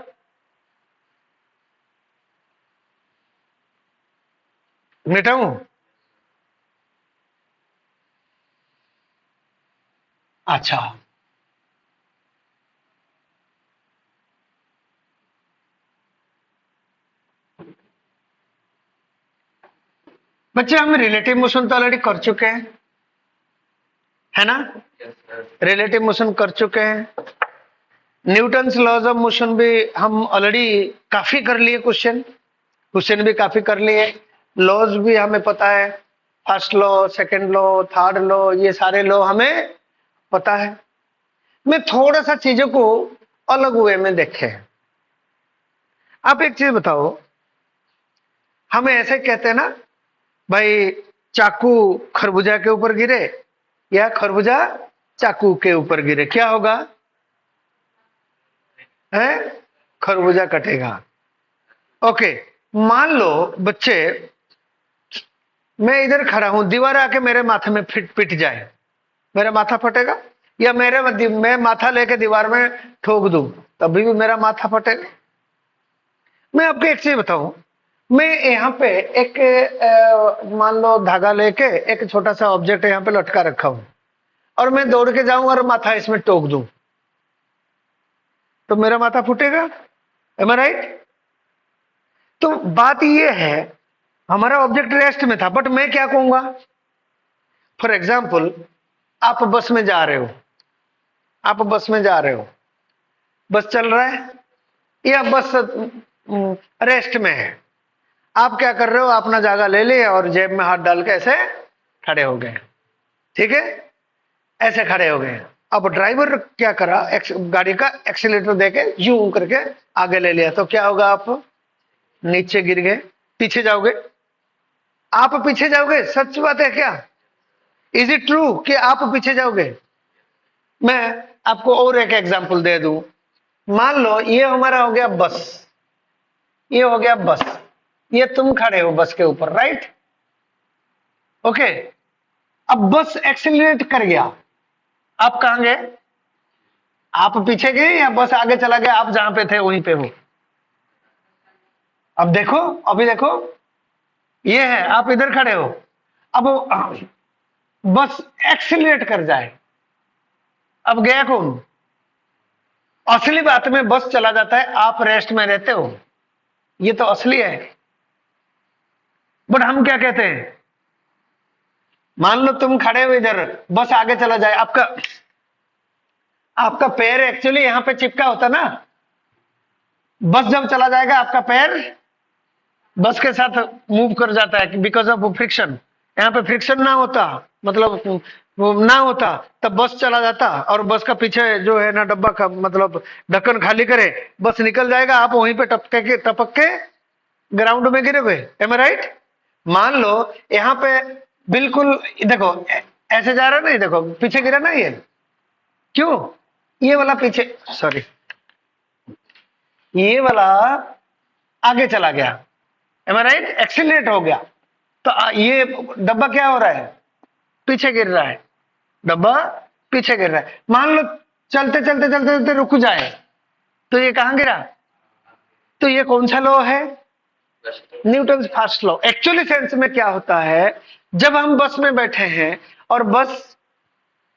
मिटाऊं? अच्छा, बच्चे हम रिलेटिव मोशन तो ऑलरेडी कर चुके हैं, है ना? रिलेटिव मोशन कर चुके हैं, न्यूटन्स लॉज ऑफ मोशन भी हम ऑलरेडी काफी कर लिए, क्वेश्चन भी काफी कर लिए, लॉज भी हमें पता है, first law, second law, third law, ये सारे लॉ हमें पता है। मैं थोड़ा सा चीजों को अलग वे में देखे। आप एक चीज बताओ, हमें ऐसे कहते हैं ना भाई, चाकू खरबूजा के ऊपर गिरे या खरबूजा चाकू के ऊपर गिरे, क्या होगा? है खरबूजा कटेगा। ओके, मान लो बच्चे मैं इधर खड़ा हूं, दीवार आके मेरे माथे में पिट जाए, मेरा माथा फटेगा? या मैं माथा लेके दीवार में ठोक दूं तभी भी मेरा माथा फटेगा? मैं आपको एक चीज बताऊं, मैं यहाँ पे एक मान लो धागा लेके एक छोटा सा ऑब्जेक्ट यहाँ पे लटका रखा हूं और मैं दौड़ के जाऊं और माथा इसमें टोक दूं तो मेरा माथा फूटेगा, एम आई राइट? तो बात ये है, हमारा ऑब्जेक्ट रेस्ट में था, बट मैं क्या कहूंगा, फॉर एग्जाम्पल आप बस में जा रहे हो, आप बस में जा रहे हो, बस चल रहा है या बस रेस्ट में है, आप क्या कर रहे हो, अपना जगह ले लिया और जेब में हाथ डाल के ऐसे खड़े हो गए, ठीक है, ऐसे खड़े हो गए। अब ड्राइवर क्या करा, गाड़ी का एक्सीलेटर देके यूं करके आगे ले लिया, तो क्या होगा, आप नीचे गिर गए, पीछे जाओगे, आप पीछे जाओगे, सच बात है क्या? इज इट ट्रू कि आप पीछे जाओगे? मैं आपको और एक एग्जांपल दे दूं, मान लो ये हमारा हो गया बस, ये हो गया बस, ये तुम खड़े हो बस के ऊपर, राइट? ओके, अब बस एक्सीलरेट कर गया, आप कहां गए? आप पीछे गए या बस आगे चला गया, आप जहां पे थे वहीं पे हो? अब देखो, अभी देखो, ये है, आप इधर खड़े हो, अब बस एक्सीलरेट कर जाए, अब गया कौन? असली बात में बस चला जाता है, आप रेस्ट में रहते हो, ये तो असली है। बट हम क्या कहते हैं, मान लो तुम खड़े हो इधर, बस आगे चला जाए, आपका पैर एक्चुअली यहां पे चिपका होता ना, बस जब चला जाएगा आपका पैर बस के साथ मूव कर जाता है बिकॉज ऑफ फ्रिक्शन। यहाँ पे फ्रिक्शन ना होता, मतलब वो ना होता, तब बस चला जाता और बस का पीछे जो है ना डब्बा का मतलब ढक्कन खाली करे, बस निकल जाएगा, आप वहीं पे टपक के ग्राउंड में गिरोगे, एम आई राइट? मान लो यहाँ पे बिल्कुल देखो ऐसे जा रहा है ना, देखो पीछे गिरा ना, ये क्यों? ये वाला पीछे, सॉरी, ये वाला आगे चला गया, एम आई राइट? एक्सीलरेट हो गया, तो ये डब्बा क्या हो रहा है, पीछे गिर रहा है। डब्बा पीछे गिर रहा है। मान लो चलते चलते चलते चलते रुक जाए तो ये कहां गिरा? तो ये कौन सा लॉ है? Newton first law. Actually sense में क्या होता है, जब हम बस में बैठे हैं और बस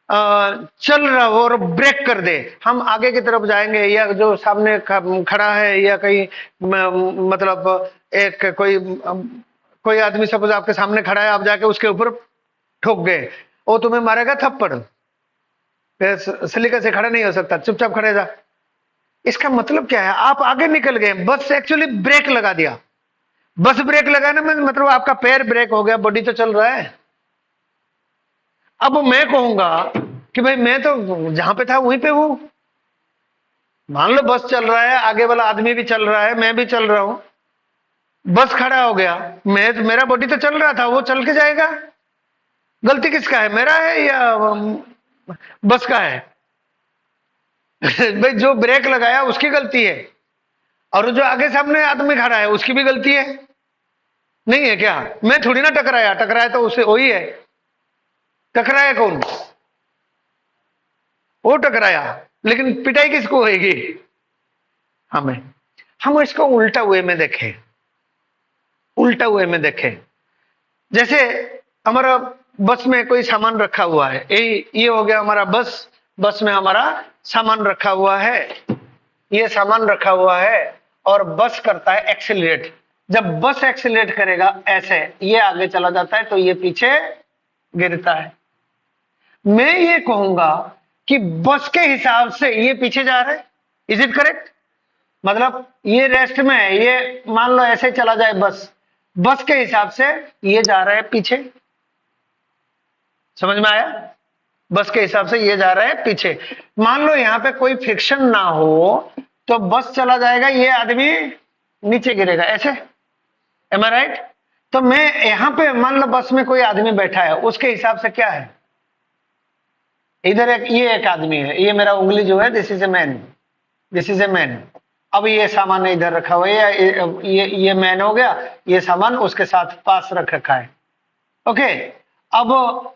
चल रहा हो और ब्रेक कर दे, हम आगे की तरफ जाएंगे या जो सामने खड़ा है या कहीं मतलब एक कोई आदमी सपोज आपके सामने खड़ा है, आप जाके उसके ऊपर ठोक गए, वो तुम्हें मारेगा थप्पड़, सलीके से खड़ा नहीं हो सकता, चुपचाप खड़े जा। इसका मतलब क्या है? आप आगे निकल गए, बस एक्चुअली ब्रेक लगा दिया। बस ब्रेक लगाने में मतलब आपका पैर ब्रेक हो गया, बॉडी तो चल रहा है। अब मैं कहूंगा कि भाई मैं तो जहां पे था वहीं पे हूं। मान लो बस चल रहा है, आगे वाला आदमी भी चल रहा है, मैं भी चल रहा हूं, बस खड़ा हो गया, मेरा बॉडी तो चल रहा था, वो चल के जाएगा। गलती किसका है, मेरा है या बस का है? भाई जो ब्रेक लगाया उसकी गलती है, और जो आगे सामने आदमी खड़ा है उसकी भी गलती है, नहीं है क्या? मैं थोड़ी ना टकराया, टकराया तो उसे वही है। टकराया कौन? वो टकराया, लेकिन पिटाई किसको होगी? हमें। हम इसको उल्टा वे में देखें, उल्टा वे में देखें। जैसे हमारा बस में कोई सामान रखा हुआ है, ये हो गया हमारा बस। बस में हमारा सामान रखा हुआ है, ये सामान रखा हुआ है, और बस करता है एक्सीलरेट। जब बस एक्सीलरेट करेगा ऐसे, ये आगे चला जाता है तो ये पीछे गिरता है। मैं ये कहूंगा कि बस के हिसाब से ये पीछे जा रहा है। Is it correct? मतलब ये रेस्ट में है, ये मान लो ऐसे चला जाए बस, बस के हिसाब से ये जा रहा है पीछे। समझ में आया? बस के हिसाब से ये जा रहा है पीछे। मान लो यहां पे कोई फ्रिक्शन ना हो तो बस चला जाएगा, ये आदमी नीचे गिरेगा ऐसे। M I right? तो मैं यहां पे मान लो बस में कोई आदमी बैठा है, उसके हिसाब से क्या है, इधर ये एक आदमी है, ये मेरा उंगली जो है, this is a man, this is a man. अब ये सामान इधर रखा हुआ है, ये मैन हो गया, ये सामान उसके साथ पास रख रखा है। ओके, अब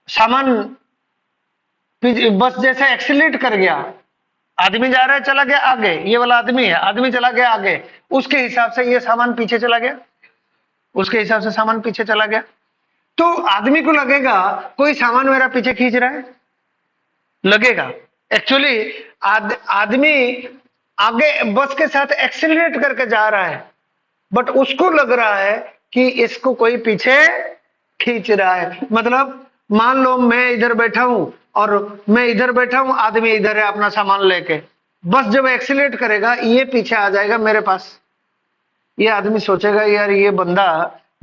सामान बस जैसे एक्सीलरेट कर गया, आदमी जा रहा है, चला गया आगे, ये वाला आदमी है, आदमी चला गया आगे, उसके हिसाब से ये सामान पीछे चला गया, उसके हिसाब से सामान पीछे चला गया। तो आदमी को लगेगा कोई सामान मेरा पीछे खींच रहा है, लगेगा। एक्चुअली आदमी आगे बस के साथ एक्सीलरेट करके जा रहा है, बट उसको लग रहा है कि इसको कोई पीछे खींच रहा है। मतलब मान लो मैं इधर बैठा हूं और मैं इधर बैठा हूं, आदमी इधर है अपना सामान लेके, बस जब एक्सीलरेट करेगा ये पीछे आ जाएगा मेरे पास। ये आदमी सोचेगा यार ये बंदा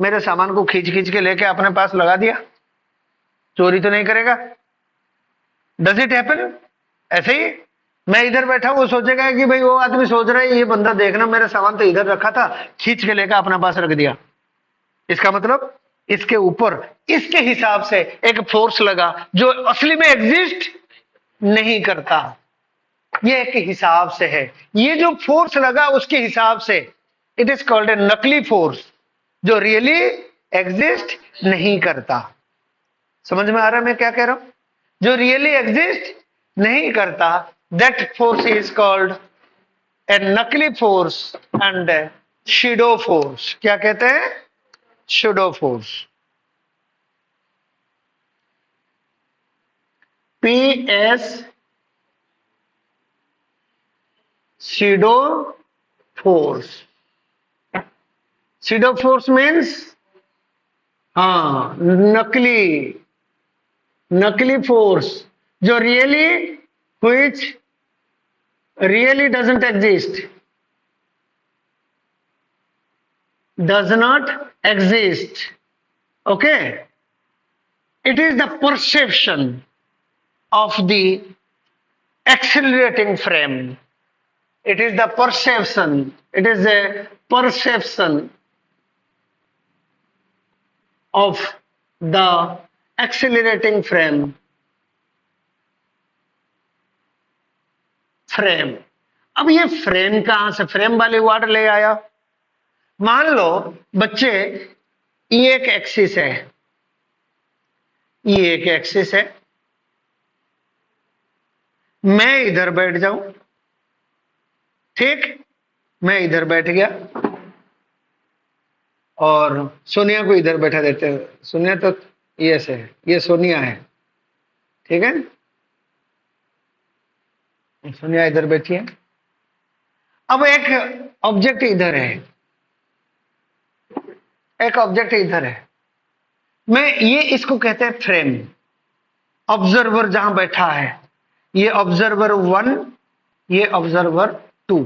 मेरे सामान को खींच खींच के लेके अपने पास लगा दिया, चोरी तो नहीं करेगा। Does it happen? ऐसे ही मैं इधर बैठा हूं, वो सोचेगा कि भाई वो आदमी सोच रहा है ये बंदा देखना मेरा सामान तो इधर रखा था, खींच के लेकर अपने पास रख दिया। इसका मतलब इसके ऊपर इसके हिसाब से एक फोर्स लगा जो असली में एग्जिस्ट नहीं करता, ये एक हिसाब से है। ये जो फोर्स लगा उसके हिसाब से, इट इज कॉल्ड ए नकली फोर्स, जो रियली एग्जिस्ट नहीं करता। समझ में आ रहा है मैं क्या कह रहा हूं? जो रियली एग्जिस्ट नहीं करता, that force is called a नकली फोर्स एंड शैडो फोर्स। क्या कहते हैं? Shadow force. PS shadow force. Shadow force means हाँ नकली, नकली फोर्स जो really which really doesn't exist, does not exist. Okay, it is the perception of the accelerating frame. It is the perception, it is a perception of the accelerating frame. Frame. अब ये फ्रेम कहां से फ्रेम वाले वर्ड ले आया? मान लो बच्चे ये एक एक्सिस है, ये एक एक्सिस है, मैं इधर बैठ जाऊं, ठीक, मैं इधर बैठ गया और सोनिया को इधर बैठा देते हैं। सोनिया तो ये से है, ये सोनिया है, ठीक है, सोनिया इधर बैठी है। अब एक ऑब्जेक्ट इधर है, एक ऑब्जेक्ट इधर है, मैं ये इसको कहते हैं फ्रेम। ऑब्जर्वर जहां बैठा है, ये ऑब्जर्वर 1, ये observer 2।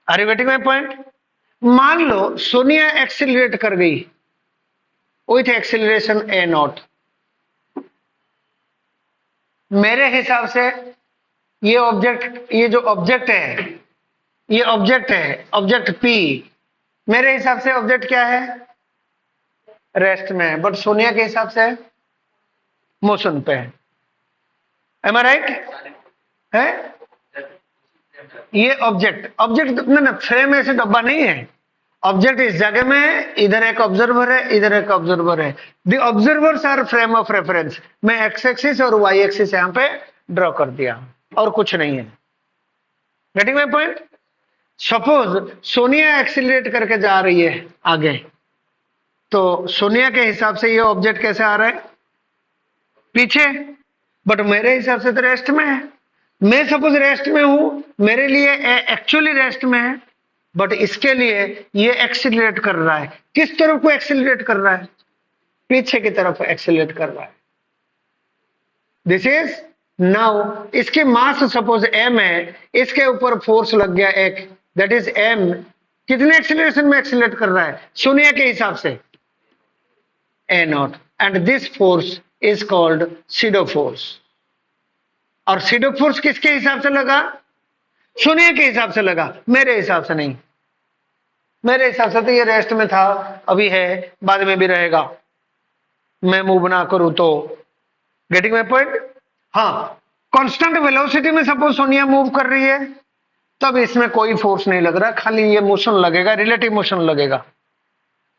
Are you getting my point? मान लो सोनिया एक्सिलरेट कर गई विथ एक्सिलरेशन ए नॉट। मेरे हिसाब से ये ऑब्जेक्ट, ये जो ऑब्जेक्ट है, ये ऑब्जेक्ट है, ऑब्जेक्ट पी, मेरे हिसाब से ऑब्जेक्ट क्या है? रेस्ट में है, बट सोनिया के हिसाब से मोशन पे है। M I right? है ये ऑब्जेक्ट, ऑब्जेक्ट ना फ्रेम ऐसे डब्बा नहीं है। ऑब्जेक्ट इस जगह में है, इधर एक ऑब्जर्वर है, इधर एक ऑब्जर्वर है। The observers are frame of reference. मैं एक्स एक्सिस और वाई एक्सिस यहां पे ड्रॉ कर दिया और कुछ नहीं है। Getting my point? Suppose Sonia accelerate करके जा रही है आगे, तो सोनिया के हिसाब से ये ऑब्जेक्ट कैसे आ रहा है? पीछे, बट मेरे हिसाब से तो रेस्ट में है। मैं सपोज रेस्ट में हूं, मेरे लिए एक्चुअली रेस्ट में है, बट इसके लिए ये एक्सिलरेट कर रहा है। किस तरफ को एक्सिलरेट कर रहा है? पीछे की तरफ एक्सिलरेट कर रहा है। दिस इज नाउ, इसकी मास सपोज m है, इसके ऊपर फोर्स लग गया एक, दैट इज m। कितने एक्सिलरेशन में एक्सिलरेट कर रहा है सोनिया के हिसाब से? a not, and this force is called pseudo force. और सीडो फोर्स किसके हिसाब से लगा? सोनिया के हिसाब से लगा, मेरे हिसाब से नहीं। मेरे हिसाब से तो ये रेस्ट में था, अभी है, बाद में भी रहेगा, मैं मूव ना करूं तो। Getting my point? हाँ, कांस्टेंट वेलोसिटी में सपोज सोनिया मूव कर रही है, तब इसमें कोई फोर्स नहीं लग रहा, खाली ये मोशन लगेगा, रिलेटिव मोशन लगेगा।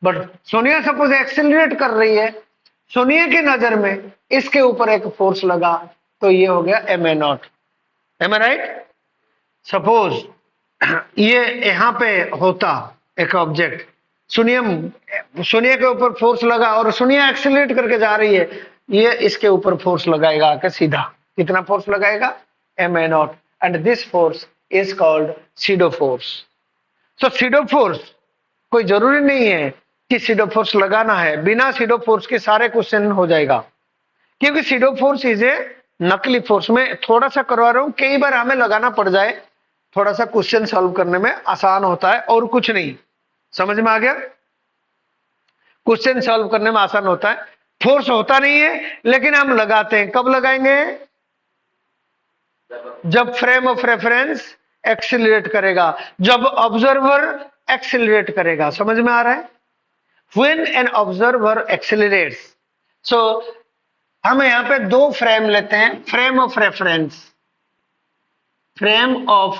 बट सोनिया सपोज एक्सेलरेट कर रही है, सोनिया की नजर में इसके ऊपर एक फोर्स लगा, तो ये हो गया M A naught. Am I right? Suppose ये यहां पे होता एक ऑब्जेक्ट, सोनिया के ऊपर फोर्स लगा और सोनिया एक्सेलरेट करके जा रही है, ये इसके ऊपर फोर्स लगाएगा आके सीधा। कितना फोर्स लगाएगा? M A naught, and this force is called pseudo force. So pseudo force, कोई जरूरी नहीं है कि सीडो फोर्स लगाना है, बिना सीडो फोर्स के सारे क्वेश्चन हो जाएगा, क्योंकि सीडो फोर्स इज ए नकली फोर्स। में थोड़ा सा करवा रहा हूं, कई बार हमें लगाना पड़ जाए, थोड़ा सा क्वेश्चन सॉल्व करने में आसान होता है, और कुछ नहीं। समझ में आ गया? क्वेश्चन सॉल्व करने में आसान होता है, फोर्स होता नहीं है, लेकिन हम लगाते हैं। कब लगाएंगे? जब फ्रेम ऑफ रेफरेंस एक्सिलरेट करेगा, जब ऑब्जर्वर एक्सिलरेट करेगा। समझ में आ रहा है? When an observer accelerates, so हम यहां पे दो फ्रेम लेते हैं, frame of reference, frame of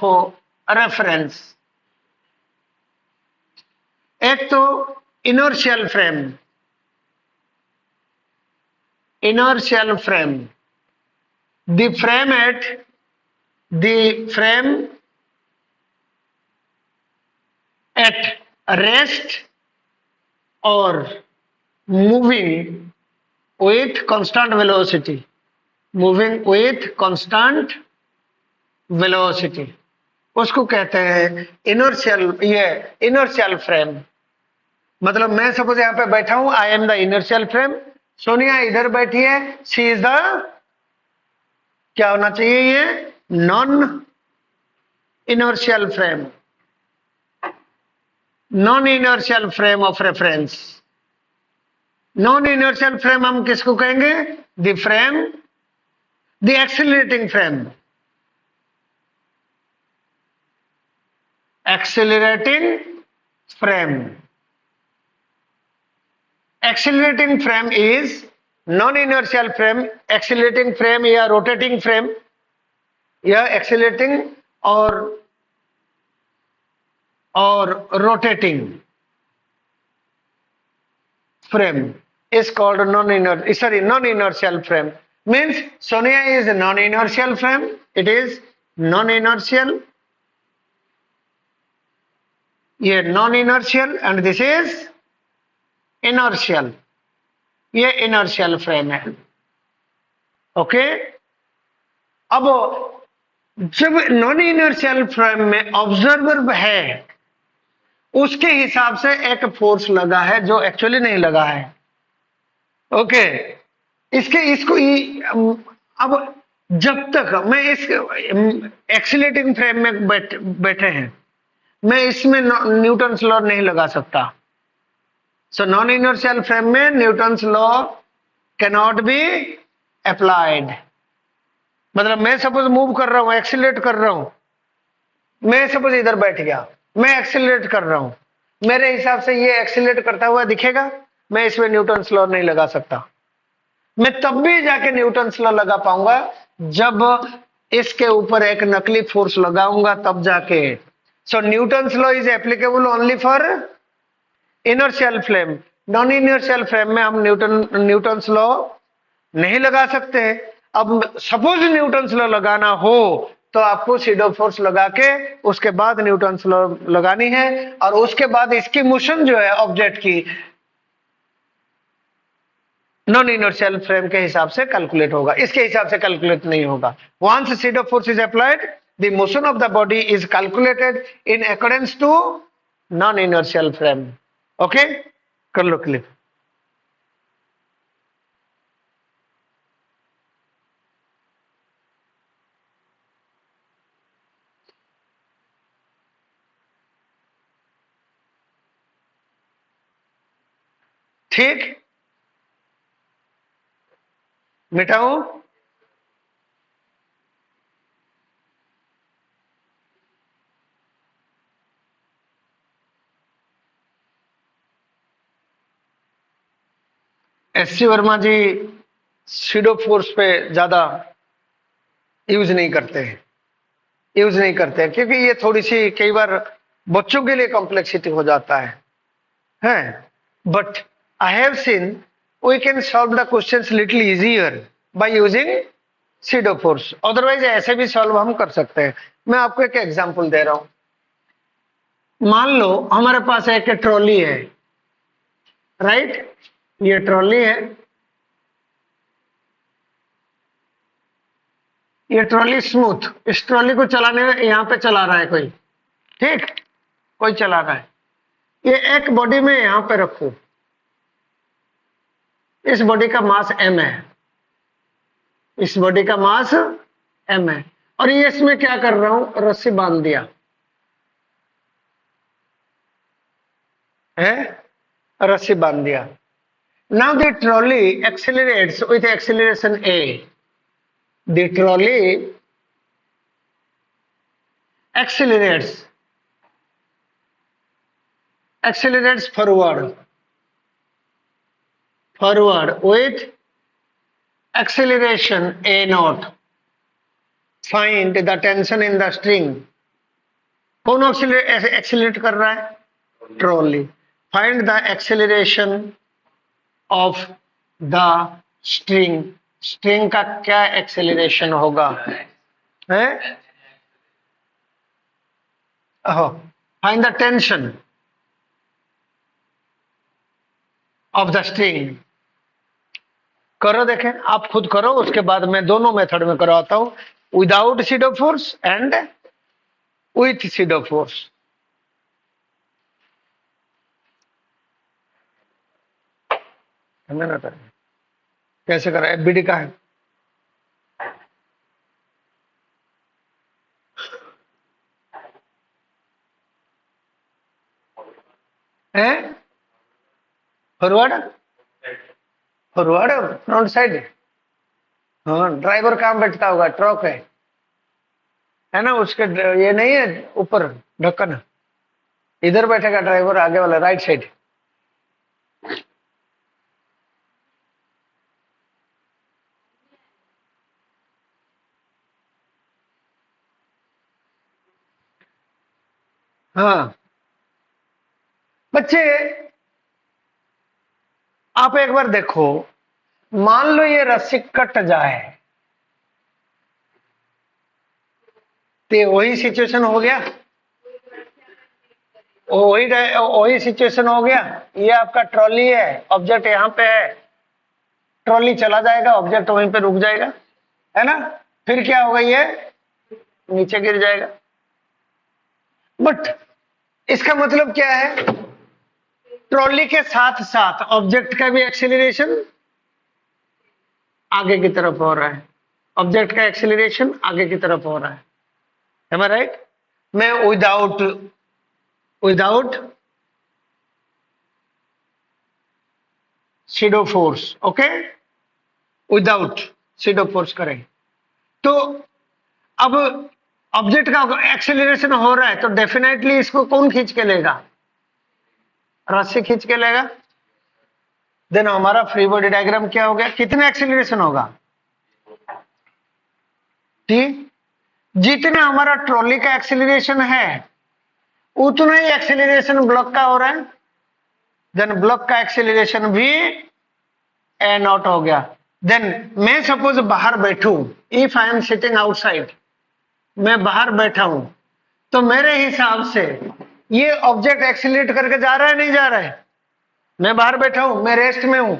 reference. एक तो inertial frame, inertial frame, the frame at rest or moving with constant velocity, moving with constant velocity, उसको कहते हैं इनर्शियल, ये इनर्शियल फ्रेम। मतलब मैं सपोज यहां पे बैठा हूं, I am the inertial frame, Sonia इधर बैठी है, शी इज द, क्या होना चाहिए ये? Non inertial frame, non inertial frame of reference. Non inertial frame हम किसको कहेंगे? The frame, the accelerating frame, accelerating frame. Accelerating frame is non inertial frame. Accelerating frame या रोटेटिंग फ्रेम, या एक्सेलरेटिंग और rotating frame is called non inertial frame. means Sonia is a non-inertial frame. It is non-inertial. ये non-inertial and this is inertial. ये inertial frame है. ओके अब जब नॉन इनर्शियल फ्रेम में ऑब्जर्वर है उसके हिसाब से एक फोर्स लगा है जो एक्चुअली नहीं लगा है. ओके इसको अब जब तक मैं इस एक्सीलरेटिंग फ्रेम में बैठे हैं मैं इसमें न्यूटन्स लॉ नहीं लगा सकता. सो नॉन इनर्शियल फ्रेम में Newton's law cannot be applied. मतलब मैं सपोज मूव कर रहा हूं एक्सीलरेट कर रहा हूं मैं सपोज इधर बैठ गया मैं एक्सीलरेट कर रहा हूं मेरे हिसाब से ये एक्सीलरेट करता हुआ दिखेगा मैं इसमें न्यूटन्स लॉ नहीं लगा सकता. मैं तब भी जाके न्यूटन्स लॉ लगा पाऊंगा जब इसके ऊपर एक नकली फोर्स लगाऊंगा तब जाके. So Newton's law is applicable only for inertial frame. Non inertial frame में हम न्यूटन्स लॉ नहीं लगा सकते. अब सपोज न्यूटन्स लॉ लगाना हो तो आपको सीडो फोर्स लगा के उसके बाद न्यूटन्स लॉ लगानी है और उसके बाद इसकी मोशन जो है ऑब्जेक्ट की नॉन इनर्शियल फ्रेम के हिसाब से कैलकुलेट होगा. इसके हिसाब से कैलकुलेट नहीं होगा. Once pseudo force is applied the motion of the body is calculated in accordance to non inertial frame. Okay कर लो क्लिक. ठीक मिटाऊं SC Verma ji pseudo force पे ज्यादा यूज नहीं करते क्योंकि ये थोड़ी सी कई बार बच्चों के लिए कॉम्प्लेक्सिटी हो जाता है. But I have seen we can solve the questions little easier by using pseudo force. Otherwise ऐसे भी सॉल्व हम कर सकते हैं. मैं आपको एक एग्जांपल दे रहा हूं. मान लो हमारे पास एक ट्रॉली है राइट. ये ट्रॉली है ये ट्रॉली स्मूथ. इस ट्रॉली को चलाने में यहां पे चला रहा है कोई. ठीक कोई चला रहा है. ये एक बॉडी में यहां पे रखो. इस बॉडी का मास m है. इस बॉडी का मास m है और ये इसमें क्या कर रहा हूं रस्सी बांध दिया है. रस्सी बांध दिया. Now the trolley accelerates with acceleration a. The trolley accelerates forward with acceleration a naught. Find the tension in the string. कौन एक्सेलरेट कर रहा है? Trolley. Find the acceleration of the string. String का क्या एक्सेलरेशन होगा है? Find the tension of the string. करो देखें आप खुद करो उसके बाद मैं दोनों मेथड में करवाता हूं without SIDO force and with SIDO force. ना करें कैसे करा एफबीडी का है फॉरवर्ड फ्रंट साइड. हाँ ड्राइवर कहाँ बैठता होगा? ट्रक है ना उसके ये नहीं है ऊपर ढक्कन. इधर बैठेगा ड्राइवर आगे वाला राइट साइड. हाँ बच्चे आप एक बार देखो मान लो ये रस्सी कट जाए, तो वही सिचुएशन हो गया, वही सिचुएशन हो गया। ये आपका ट्रॉली है, ऑब्जेक्ट यहाँ पे है, ट्रॉली चला जाएगा, ऑब्जेक्ट वहीं पे रुक जाएगा, है ना। फिर क्या होगा, ये नीचे गिर जाएगा। बट इसका मतलब क्या है, ट्रॉली के साथ साथ ऑब्जेक्ट का भी एक्सेलरेशन आगे की तरफ हो रहा है, ऑब्जेक्ट का एक्सेलरेशन आगे की तरफ हो रहा है, am I right? मैं without SIDO force, okay, without SIDO force करें तो अब ऑब्जेक्ट का एक्सेलरेशन हो रहा है, तो डेफिनेटली इसको कौन खींच के लेगा, रस्सी खींच के लेगा। देन हमारा फ्री बॉडी डायग्राम क्या हो गया, कितना एक्सेलरेशन होगा, टी। जितना हमारा ट्रॉली का एक्सेलरेशन है उतना ही एक्सेलरेशन ब्लॉक का हो रहा है, देन ब्लॉक का एक्सेलरेशन भी ए नॉट हो गया। देन मैं सपोज बाहर बैठूं, if I am sitting outside, मैं बाहर बैठा हूं, तो मेरे हिसाब से ये ऑब्जेक्ट एक्सेलरेट करके जा रहा है, नहीं जा रहा है, मैं बाहर बैठा हूं, मैं रेस्ट में हूं,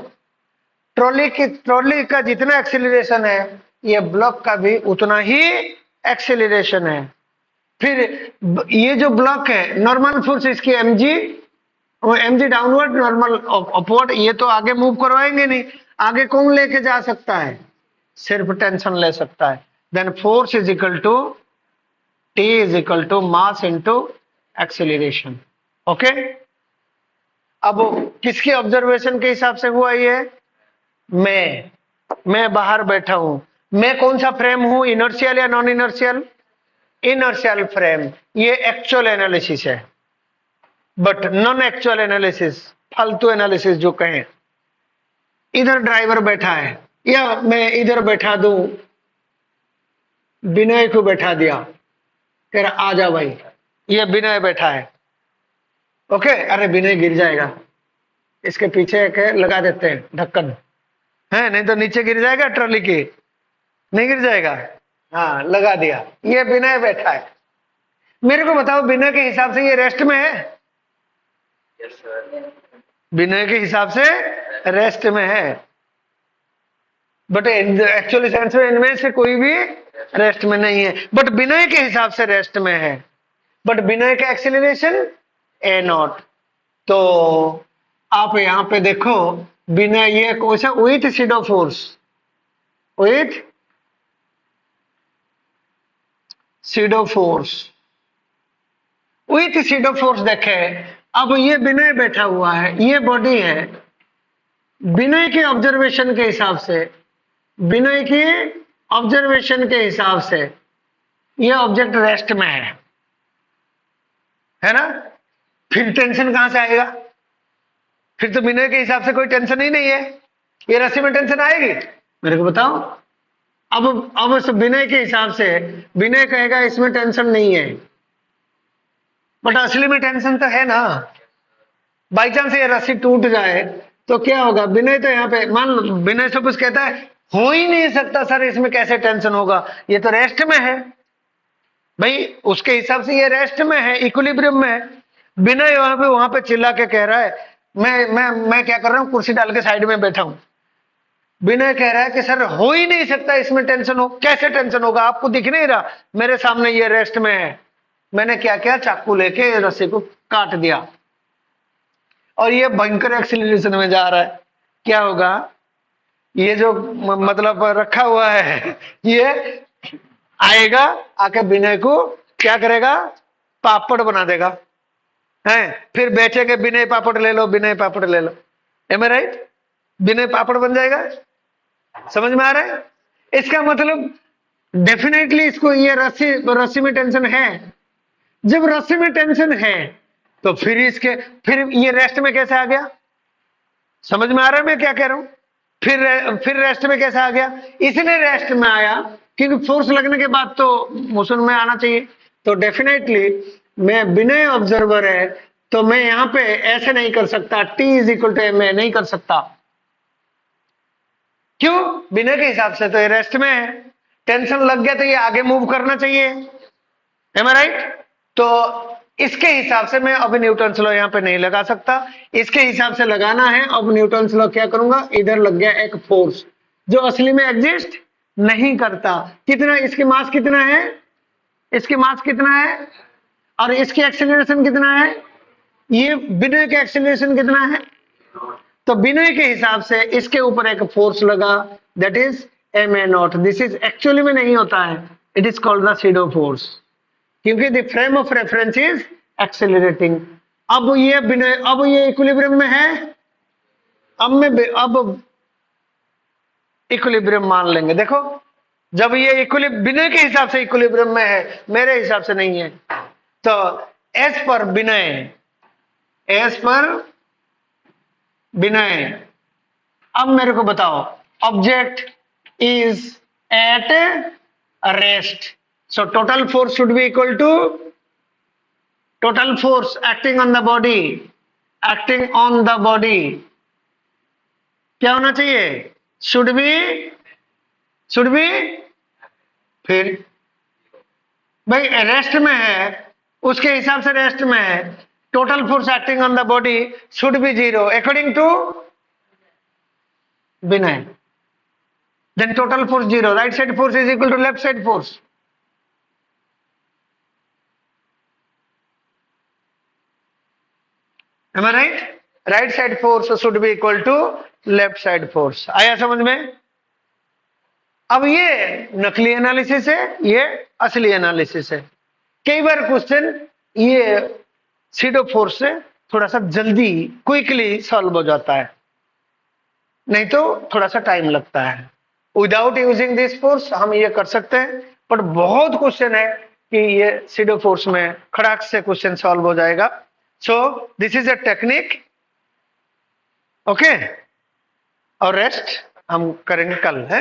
ट्रॉली का जितना एक्सेलरेशन है ये ब्लॉक का भी उतना ही एक्सेलरेशन है। फिर ये जो ब्लॉक है, नॉर्मल फोर्स इसकी MG, MG downward, normal upward, ये तो आगे मूव करवाएंगे नहीं, आगे कौन लेके जा सकता है, सिर्फ टेंशन ले सकता है। Then force is equal to T is equal to mass into acceleration, okay. अब किसके ऑब्जर्वेशन के हिसाब से हुआ ये, मैं बाहर बैठा हूं, मैं कौन सा फ्रेम हूं, इनर्शियल या नॉन इनर्शियल, इनर्शियल फ्रेम, ये एक्चुअल एनालिसिस है। बट नॉन एक्चुअल एनालिसिस, फालतू एनालिसिस जो कहें, इधर ड्राइवर बैठा है, या मैं इधर बैठा दूं, विनय को बैठा दिया, कह रहा आ जा भाई, ये विनय बैठा है, ओके, अरे विनय गिर जाएगा, इसके पीछे एक लगा देते हैं ढक्कन, है नहीं तो नीचे गिर जाएगा, ट्रॉली की नहीं गिर जाएगा, हाँ लगा दिया, ये विनय बैठा है। मेरे को बताओ विनय के हिसाब से ये रेस्ट में है, विनय के हिसाब से रेस्ट में है, बट एक्चुअली सेंस में इनमें से कोई भी रेस्ट में नहीं है, बट विनय के हिसाब से रेस्ट में है, बट विनय का एक्सेलरेशन ए नॉट। तो आप यहां पे देखो, विनय ये कौन सा, with SIDO force, with SIDO force, with SIDO force देखे। अब ये विनय बैठा हुआ है, ये बॉडी है, विनय के ऑब्जर्वेशन के हिसाब से, विनय की ऑब्जर्वेशन के हिसाब से ये ऑब्जेक्ट रेस्ट में है ना। फिर टेंशन कहां से आएगा, फिर तो विनय के हिसाब से कोई टेंशन ही नहीं है, ये रस्सी में टेंशन आएगी, मेरे को बताओ। अब उस विनय के हिसाब से विनय कहेगा इसमें टेंशन नहीं है, बट असली में टेंशन तो है ना। बाई चांस ये रस्सी टूट जाए तो क्या होगा, विनय तो यहाँ पे, मान लो विनय सपोज कहता है हो ही नहीं सकता सर, इसमें कैसे टेंशन होगा, ये तो रेस्ट में है भाई, उसके हिसाब से ये रेस्ट में है, इक्विलिब्रियम में है। विनय वहां पे चिल्ला के कह रहा है, मैं क्या कर रहा हूँ, कुर्सी डाल के साइड में बैठा हूं, विनय कह रहा है कि सर हो ही नहीं सकता इसमें टेंशन हो, कैसे टेंशन होगा, आपको दिख नहीं रहा, मेरे सामने ये रेस्ट में है, मैंने क्या किया, चाकू लेके रस्सी को काट दिया, और ये भयंकर एक्सीलरेशन में जा रहा है, क्या होगा, ये जो मतलब रखा हुआ है ये आएगा, आके विनय को क्या करेगा, पापड़ बना देगा, है, फिर बेचेंगे, विनय पापड़ ले लो, विनय पापड़ ले लो, एम आई राइट, विनय पापड़ बन जाएगा। समझ में आ रहा है, इसका मतलब डेफिनेटली इसको ये रस्सी में टेंशन है। जब रस्सी में टेंशन है तो फिर ये रेस्ट में कैसे आ गया, समझ में आ रहा है मैं क्या कह रहा हूं, फिर रेस्ट में कैसे आ गया, इसलिए रेस्ट में आया क्योंकि फोर्स लगने के बाद तो मोशन में आना चाहिए। तो डेफिनेटली मैं विनय ऑब्जर्वर है, तो मैं यहां पे ऐसे नहीं कर सकता, T is equal to M नहीं कर सकता, क्यों? बिना के हिसाब से तो ये रेस्ट में है, टेंशन लग गया तो ये आगे मूव करना चाहिए, एम आई राइट? तो इसके हिसाब से मैं अब न्यूटन लॉ यहाँ पे नहीं लगा सकता, इसके हिसाब से लगाना है। अब न्यूटन लॉ क्या करूंगा, इधर लग गया एक फोर्स जो असली में एग्जिस्ट नहीं करता। कितना, इसकी मास कितना है, इसकी मास कितना है, और इसकी एक्सेलरेशन कितना है, ये बिना के एक्सेलरेशन कितना है, तो बिना के हिसाब से इसके ऊपर एक फोर्स लगा, that is ma0। This is actually में नहीं होता है, it is called the pseudo force, क्योंकि the frame of reference is accelerating. अब ये इक्विलिब्रियम में है, अब इक्विलिब्रियम मान लेंगे। देखो जब ये बिनय के हिसाब से इक्विलिब्रियम में है, मेरे हिसाब से नहीं है, तो एस पर बिनय। अब मेरे को बताओ, object is at rest, so total force should be equal to total force acting on the body क्या होना चाहिए, should be, फिर भाई रेस्ट में है, उसके हिसाब से रेस्ट में है, total force acting on the body should be 0 according to Vinay. Then total force 0, right side force is equal to left side force. Am I right? Right side force should be equal to left side force. आया समझ में? अब ये नकली एनालिसिस है, ये असली एनालिसिस है। कई बार क्वेश्चन ये सीडो फोर्स से थोड़ा सा जल्दी क्विकली सॉल्व हो जाता है, नहीं तो थोड़ा सा टाइम लगता है। विदाउट यूजिंग दिस फोर्स हम ये कर सकते हैं, पर बहुत क्वेश्चन है कि ये सीडो फोर्स में खड़ाक से क्वेश्चन सॉल्व हो जाएगा। So this is a technique, okay. और रेस्ट हम करेंगे कल, है।